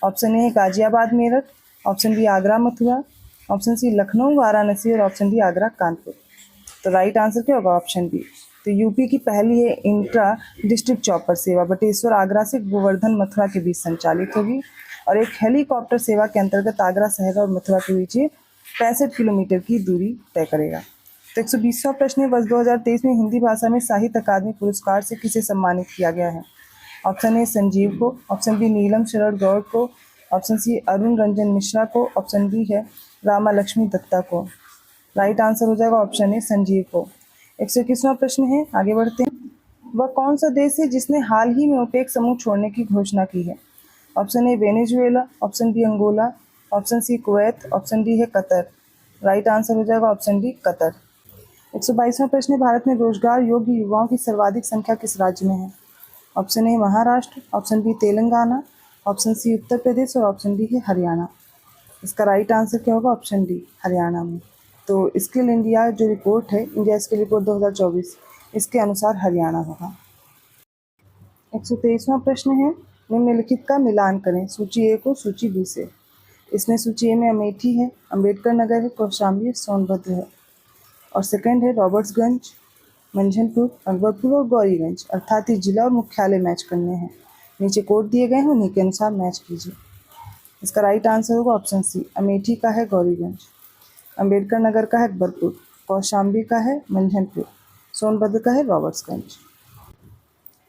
ऑप्शन ए है Ghaziabad Meerut, option B Agra Mathura, option C Lucknow Varanasi और ऑप्शन डी आगरा कानपुर। तो राइट आंसर क्या होगा? Option B. तो यूपी की पहली है इंट्रा डिस्ट्रिक्ट चॉपर सेवा बटेश्वर आगरा से गोवर्धन मथुरा के बीच संचालित होगी और एक हेलीकॉप्टर सेवा के अंतर्गत आगरा शहर और मथुरा के बीच 65 किलोमीटर की दूरी तय करेगा। तो 120वां प्रश्न है वर्ष 2023 में हिंदी भाषा में साहित्य अकादमी पुरस्कार से किसे सम्मानित किया गया है? ऑप्शन ए संजीव को, ऑप्शन बी नीलम शरण गौड़ को, ऑप्शन सी अरुण रंजन मिश्रा को, ऑप्शन डी है रामा लक्ष्मी दत्ता को। राइट आंसर हो जाएगा ऑप्शन ए संजीव को। 121वां प्रश्न है, आगे बढ़ते हैं। वह कौन सा देश है जिसने हाल ही में ओपेक समूह छोड़ने की घोषणा की है? Option A Venezuela, option B Angola, option C Kuwait, option D है कतर। राइट आंसर हो जाएगा ऑप्शन डी कतर। 122वां प्रश्न है भारत में रोजगार योग्य युवाओं की सर्वाधिक संख्या किस राज्य में है? Option A Maharashtra, option B Telangana, option C Uttar Pradesh और ऑप्शन डी है हरियाणा। इसका राइट आंसर क्या होगा? ऑप्शन डी हरियाणा में। तो स्किल इंडिया जो रिपोर्ट है इंडिया स्किल रिपोर्ट 2024 इसके अनुसार हरियाणा होगा। 123वां प्रश्न है निम्नलिखित का मिलान करें सूची ए को सूची बी से। इसमें सूची ए में अमेठी है, अंबेडकर नगर है, कौशाम्बी है, सोनभद्र है और सेकंड है रॉबर्ट्सगंज, मंझनपुर, अकबरपुर और गौरीगंज। अर्थात ये जिला और मुख्यालय मैच करने हैं। नीचे कोड दिए गए हैं उन्हीं के अनुसार मैच कीजिए। इसका राइट आंसर होगा ऑप्शन सी अमेठी का है गौरीगंज, अंबेडकर नगर का है अकबरपुर, कौशाम्बी का है मंझनपुर, सोनभद्र का है रॉबर्ट्सगंज।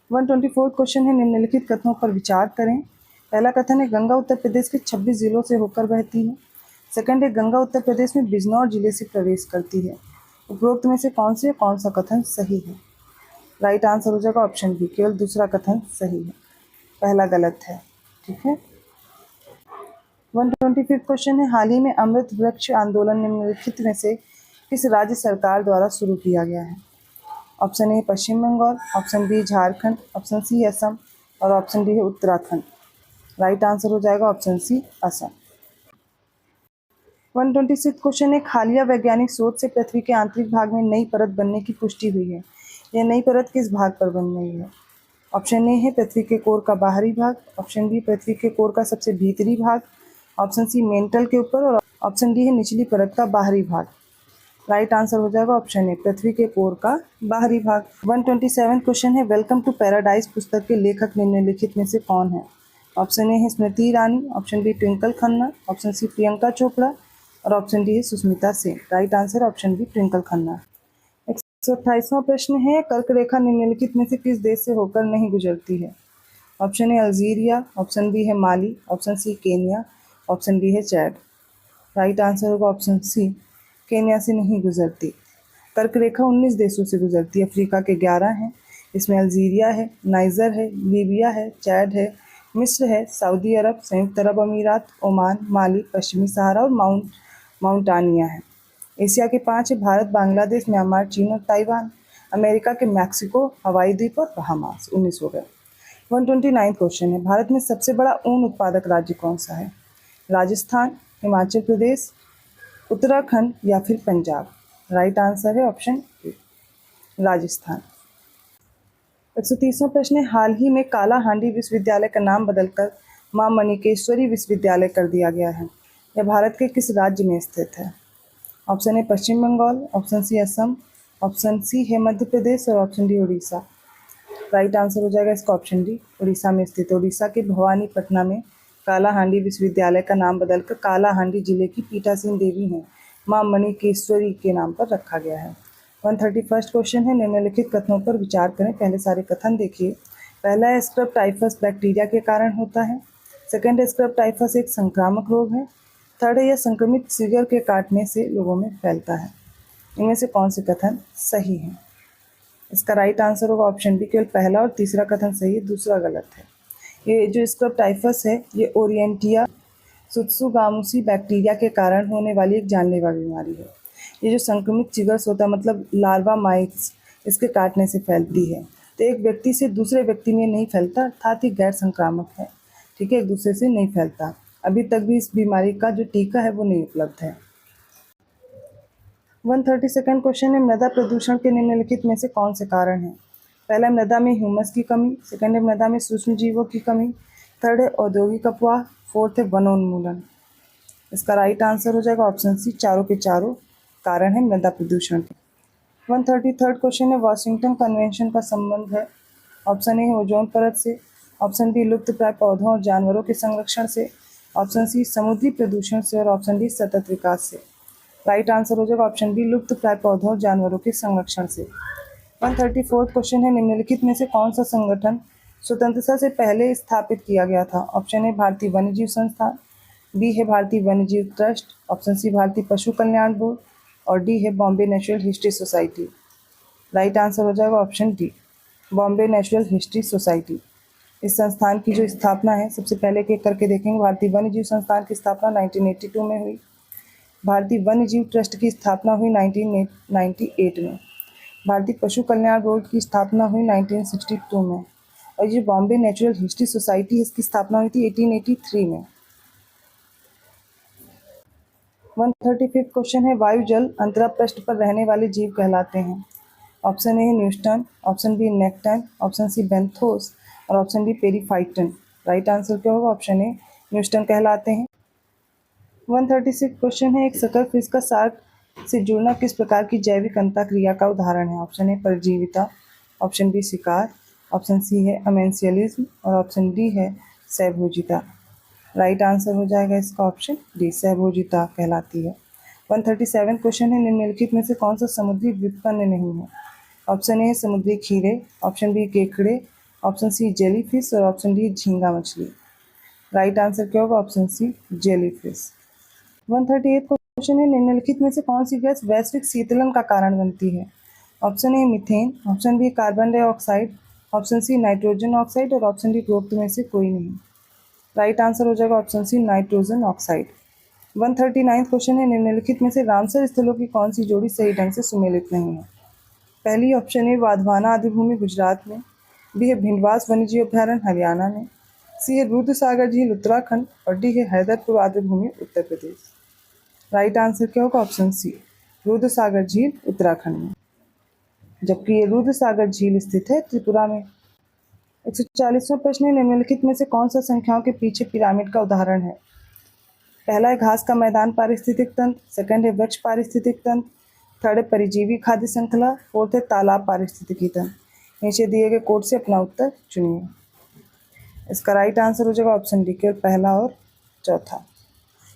124 क्वेश्चन है निम्नलिखित कथनों पर विचार करें। पहला कथन है गंगा उत्तर प्रदेश के 26 जिलों से होकर बहती है। सेकंड है गंगा उत्तर प्रदेश में बिजनौर जिले से प्रवेश करती है। उपरोक्त में से कौन सा कथन सही है? राइट आंसर हो जाएगा ऑप्शन बी, केवल दूसरा कथन सही है, पहला गलत है। ठीक है। 125 क्वेश्चन है हाल ही में अमृत वृक्ष आंदोलन निम्नलिखित में से किस राज्य सरकार द्वारा शुरू किया गया है? Option A Paschim Bangal, option B Jharkhand, option C Assam और ऑप्शन डी है उत्तराखंड। राइट आंसर हो जाएगा ऑप्शन सी असम। 126 क्वेश्चन है हालिया वैज्ञानिक शोध से पृथ्वी के आंतरिक भाग में नई परत बनने की पुष्टि हुई है। यह नई परत किस भाग पर बन रही है? ऑप्शन ए है पृथ्वी के कोर का बाहरी भाग, ऑप्शन बी पृथ्वी के कोर का सबसे भीतरी भाग, ऑप्शन सी मेंटल के ऊपर और ऑप्शन डी है निचली परत का बाहरी भाग। राइट आंसर हो जाएगा ऑप्शन ए पृथ्वी के कोर का बाहरी भाग। 127 क्वेश्चन है वेलकम टू पैराडाइज पुस्तक के लेखक निम्नलिखित में से कौन है? ऑप्शन ए है Smriti Irani, option B Twinkle Khanna, option C Priyanka Chopra और ऑप्शन डी है Sushmita Sen. Right answer option B Twinkle Khanna. 128वां प्रश्न है कर्क रेखा निम्नलिखित में से किस देश से होकर नहीं गुजरती है? Option A Algeria, option B है Mali, option C Kenya, option D है चैड। राइट आंसर होगा ऑप्शन सी केन्या से नहीं गुजरती। कर्क रेखा 19 देशों से गुजरती है। अफ्रीका के 11 हैं, इसमें अल्जीरिया है, नाइजर है, लीबिया है, चैड है, मिस्र है, सऊदी अरब, संयुक्त अरब अमीरात, ओमान, माली, पश्चिमी सहारा और माउंटानिया है। एशिया के 5 है भारत, बांग्लादेश, म्यांमार, चीन और ताइवान। अमेरिका के मैक्सिको, हवाई द्वीप और बहामास। 19 हो गए। 129 क्वेश्चन है भारत में सबसे बड़ा ऊन उत्पादक राज्य कौन सा है? राजस्थान, हिमाचल प्रदेश, उत्तराखंड या फिर पंजाब। राइट आंसर है ऑप्शन ए राजस्थान। 130वां प्रश्न है हाल ही में कालाहांडी विश्वविद्यालय का नाम बदलकर मां मणिकेश्वरी विश्वविद्यालय कर दिया गया है। यह भारत के किस राज्य में स्थित है? Option A Paschim Bangal, option C Assam, option C है मध्य प्रदेश और option D Orissa. Right answer हो जाएगा इसका ऑप्शन डी उड़ीसा में स्थित है। उड़ीसा के भवानीपटना में कालाहांडी विश्वविद्यालय का नाम बदलकर कालाहांडी जिले की पीठासीन देवी हैं मां मणिकेश्वरी के नाम पर रखा गया है। 131 क्वेश्चन है निम्नलिखित कथनों पर विचार करें। पहले सारे कथन देखिए। पहला है स्क्रब टाइफस बैक्टीरिया के कारण होता है। सेकंड है स्क्रब टाइफस एक संक्रामक रोग है। थर्ड है यह संक्रमित सीगर के काटने से लोगों में फैलता है। इनमें से कौन से कथन सही है? इसका राइट आंसर होगा ऑप्शन बी, केवल पहला और तीसरा कथन सही है, दूसरा गलत है। ये जो स्क्रब टाइफस है ये ओरिएंटिया सुत्सुगामुसी बैक्टीरिया के कारण होने वाली एक जानलेवा बीमारी है। ये जो संक्रमित चिगर्स होता है मतलब लार्वा माइट्स, इसके काटने से फैलती है। तो एक व्यक्ति से दूसरे व्यक्ति में नहीं फैलता, अर्थात ये गैर संक्रामक है। ठीक है, एक दूसरे से नहीं फैलता। अभी तक भी इस बीमारी का जो टीका है वो नहीं उपलब्ध है। 132nd क्वेश्चन है, मृदा प्रदूषण के निम्नलिखित में से कौन से कारण हैं? पहला, मृदा में ह्यूमस की कमी। सेकंड है, मृदा में सूक्ष्म जीवों की कमी। थर्ड है, औद्योगिक अपवाह। फोर्थ है, वनोन्मूलन। इसका राइट आंसर हो जाएगा ऑप्शन सी, चारों के चारों कारण है मृदा प्रदूषण के। 133rd क्वेश्चन है, वाशिंगटन कन्वेंशन का संबंध है। ऑप्शन ए है ओजोन परत से। ऑप्शन बी लुप्त प्राय पौधों और जानवरों के संरक्षण से। ऑप्शन सी समुद्री प्रदूषण से और ऑप्शन डी सतत विकास से। राइट आंसर हो जाएगा ऑप्शन बी, लुप्त प्राय पौधों और जानवरों के संरक्षण से। 134th क्वेश्चन है, निम्नलिखित में से कौन सा संगठन स्वतंत्रता से पहले स्थापित किया गया था? ऑप्शन ए भारतीय वन्यजीव संस्थान, बी है भारतीय वन्यजीव ट्रस्ट, ऑप्शन सी भारतीय पशु कल्याण बोर्ड और डी है Bombay natural history society. Right answer हो जाएगा option D, Bombay natural history society. इस संस्थान की जो स्थापना है, सबसे पहले एक एक करके देखेंगे। भारतीय वन्यजीव संस्थान की स्थापना 1982 में हुई। भारतीय वन्यजीव ट्रस्ट की स्थापना हुई 1998 में। भारतीय पशु कल्याण बोर्ड की स्थापना हुई 1962 में। और ये बॉम्बे नेचुरल हिस्ट्री सोसाइटी, इसकी स्थापना हुई थी 1883 में। 135th क्वेश्चन है, वायु जल अंतरा पृष्ठ पर रहने वाले जीव कहलाते हैं। ऑप्शन ए है neuston, option B nekton, option C benthos और option D periphyton. Right answer क्या होगा? ऑप्शन ए न्यूस्टन कहलाते हैं। 136 क्वेश्चन है, एक सकल फिश का शार्क से जुड़ना किस प्रकार की जैविक अंतःक्रिया का उदाहरण है? ऑप्शन ए परजीविता, ऑप्शन बी शिकार, ऑप्शन सी है अमेंशियलिज्म और ऑप्शन डी है सहभोजिता। राइट आंसर हो जाएगा इसका ऑप्शन डी, सहभोजिता कहलाती है। 137 क्वेश्चन है, निम्नलिखित में से कौन सा समुद्री व्युत्पन्न नहीं है? ऑप्शन ए है समुद्री खीरे, ऑप्शन बी केकड़े, ऑप्शन सी जेलीफिश और ऑप्शन डी झींगा मछली। राइट आंसर क्या होगा? ऑप्शन सी जेलीफिश। 138 क्वेश्चन है, निम्नलिखित में से कौन सी गैस वैश्विक शीतलन का कारण बनती है? Option A methane, option B carbon dioxide, option C nitrogen oxide और ऑप्शन डी उपरोक्त में से कोई नहीं। राइट आंसर हो जाएगा option C, nitrogen oxide. 139 question है, निम्नलिखित में से रामसर स्थलों की कौन सी जोड़ी सही ढंग से सुमेलित नहीं है? पहली ऑप्शन ए वाधवाना आदिभूमि गुजरात में, बी है भिंडवास वन्यजीव अभ्यारण्य हरियाणा में, सी है रुद्रसागर झील उत्तराखंड और डी है हैदरपुर आदिभूमि उत्तर प्रदेश। राइट आंसर क्या होगा? ऑप्शन सी, रुद्रसागर झील उत्तराखंड में, जबकि ये रुद्रसागर झील स्थित है त्रिपुरा में। 140वां प्रश्न है, निम्नलिखित में से कौन सा संख्याओं के पीछे पिरामिड का उदाहरण है? पहला है घास का मैदान पारिस्थितिक तंत्र, सेकंड है वृक्ष पारिस्थितिक तंत्र, थर्ड है परिजीवी खाद्य श्रृंखला, फोर्थ है तालाब पारिस्थितिकी तंत्र। नीचे दिए गए कोड से अपना उत्तर चुनिए। इसका राइट आंसर हो जाएगा ऑप्शन डी, केवल पहला और चौथा।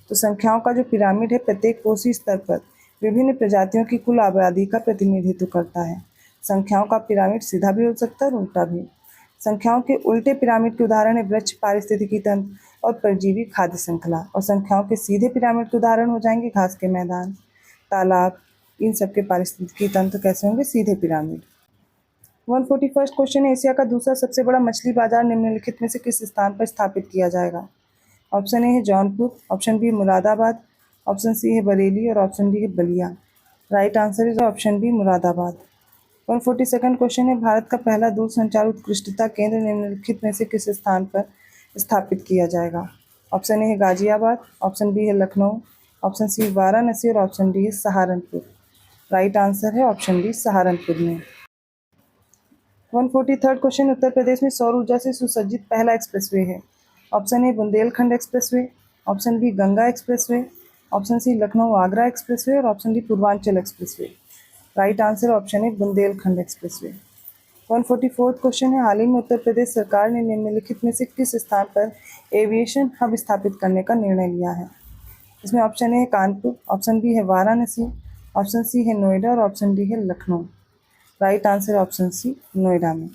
तो संख्याओं का जो पिरामिड है प्रत्येक कोषीय स्तर पर विभिन्न प्रजातियों की कुल आबादी का प्रतिनिधित्व करता है। संख्याओं का पिरामिड सीधा भी हो सकता है और उल्टा भी। संख्याओं के उल्टे पिरामिड के उदाहरण है वृक्ष पारिस्थितिकी तंत्र और परजीवी खाद्य श्रृंखला, और संख्याओं के सीधे पिरामिड के उदाहरण हो जाएंगे घास के मैदान, तालाब, इन सब के पारिस्थितिकी तंत्र कैसे होंगे? सीधे पिरामिड। 141 क्वेश्चन है, एशिया का दूसरा सबसे बड़ा मछली बाजार निम्नलिखित में से किस स्थान पर स्थापित किया जाएगा? ऑप्शन ए है Jaunpur, option B Moradabad, option C है बरेली और ऑप्शन डी है Ballia. Right answer is option B, Moradabad. 142nd question है, भारत का पहला दूरसंचार उत्कृष्टता केंद्र निम्नलिखित में से किस स्थान पर स्थापित किया जाएगा? ऑप्शन ए है गाजियाबाद, ऑप्शन बी है लखनऊ, ऑप्शन सी वाराणसी और ऑप्शन डी है सहारनपुर। राइट आंसर है ऑप्शन डी, सहारनपुर में। 143rd क्वेश्चन, उत्तर प्रदेश में सौर ऊर्जा से सुसज्जित पहला एक्सप्रेसवे है? Option A Bundelkhand expressway, option B Ganga expressway, option C Lucknow Agra expressway और option D Purvanchal expressway. Right answer option है बुंदेलखंड एक्सप्रेसवे। 144th क्वेश्चन है, हाल ही में उत्तर प्रदेश सरकार ने निम्नलिखित में से किस स्थान पर एविएशन हब स्थापित करने का निर्णय लिया है? इसमें ऑप्शन ए है कानपुर, ऑप्शन बी है वाराणसी, ऑप्शन सी है नोएडा और ऑप्शन डी है Lucknow. Right answer option C, Noida में।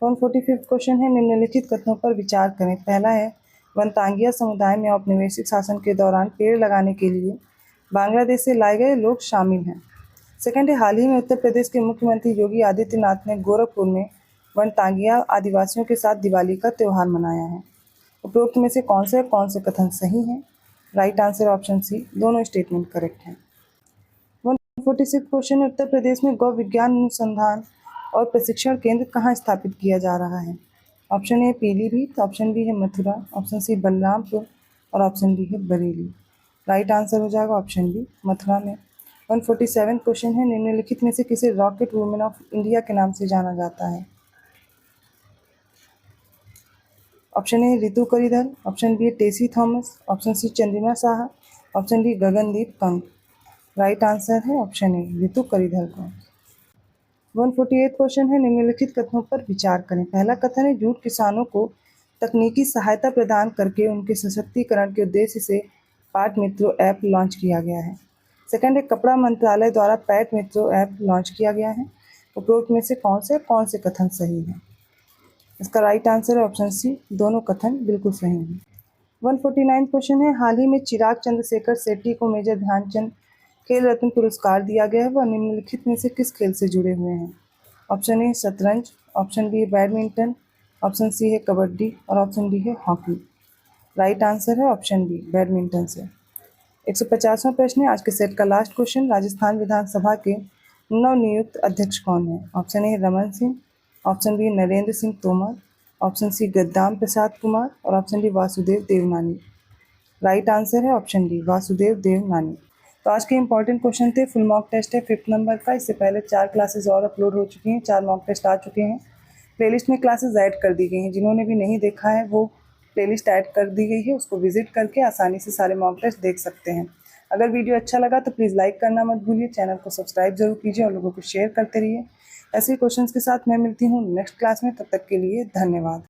145th क्वेश्चन है, निम्नलिखित कथनों पर विचार करें। पहला है, वनतांगिया समुदाय में औपनिवेशिक शासन के दौरान पेड़ लगाने के लिए बांग्लादेश से लाए गए लोग शामिल हैं। सेकंड है, हाल ही में उत्तर प्रदेश के मुख्यमंत्री योगी आदित्यनाथ ने गोरखपुर में वनटांगिया आदिवासियों के साथ दिवाली का त्यौहार मनाया है। उपरोक्त में से कौन से कथन सही हैं? राइट आंसर ऑप्शन सी, दोनों स्टेटमेंट करेक्ट हैं। 146 क्वेश्चन है, उत्तर प्रदेश में गौ विज्ञान अनुसंधान और प्रशिक्षण केंद्र कहाँ स्थापित किया जा रहा है? Option A Pilibhit, option B है मथुरा, ऑप्शन सी बलरामपुर और ऑप्शन डी है बरेली। राइट आंसर हो जाएगा ऑप्शन बी, मथुरा में। 147 क्वेश्चन है, निम्नलिखित में से किसे रॉकेट वुमेन ऑफ इंडिया के नाम से जाना जाता है? Option A Ritu Karidhar, option B Tessy Thomas, option C Chandrima Saha, option D Gagandeep Kang. Right answer है ऑप्शन ए रितु करिधर को। 148 क्वेश्चन है, निम्नलिखित कथनों पर विचार करें। पहला कथन है, जूट किसानों को तकनीकी सहायता प्रदान करके उनके सशक्तिकरण के उद्देश्य से पाट मित्रो ऐप लॉन्च किया गया है। सेकंड है, कपड़ा मंत्रालय द्वारा पैट मित्रो ऐप लॉन्च किया गया है। उपरोक्त में से कौन से कथन सही हैं? इसका राइट आंसर है ऑप्शन सी, दोनों कथन बिल्कुल सही हैं। 149 क्वेश्चन है, हाल ही में चिराग चंद्रशेखर शेट्टी को मेजर ध्यानचंद खेल रत्न पुरस्कार दिया गया है, वह निम्नलिखित में से किस खेल से जुड़े हुए हैं? ऑप्शन ए शतरंज, ऑप्शन बी है बैडमिंटन, ऑप्शन सी है कबड्डी और ऑप्शन डी है हॉकी। राइट आंसर है ऑप्शन बी, बैडमिंटन से। 150वां प्रश्न है, आज के सेट का लास्ट क्वेश्चन, राजस्थान विधानसभा के नवनियुक्त अध्यक्ष कौन है? Option A Raman Singh, option B Narendra Singh Tomar, option C Gaddam Prasad Kumar और option D Vasudev Devnani. Right answer है ऑप्शन डी, वासुदेव देवनानी। तो आज के इंपॉर्टेंट क्वेश्चन थे, फुल मॉक टेस्ट है 5th नंबर का। इससे पहले 4 क्लासेस और अपलोड हो चुकी हैं, 4 मॉक टेस्ट आ चुके हैं। प्लेलिस्ट में क्लासेस ऐड कर दी गई हैं, जिन्होंने भी नहीं देखा है वो प्लेलिस्ट ऐड कर दी गई है, उसको विजिट करके आसानी से सारे मॉक टेस्ट देख सकते हैं। अगर वीडियो अच्छा लगा तो प्लीज़ लाइक करना मत भूलिए, चैनल को सब्सक्राइब जरूर कीजिए और लोगों को शेयर करते रहिए। ऐसे क्वेश्चंस के साथ मैं मिलती हूँ नेक्स्ट क्लास में, तब तक के लिए धन्यवाद।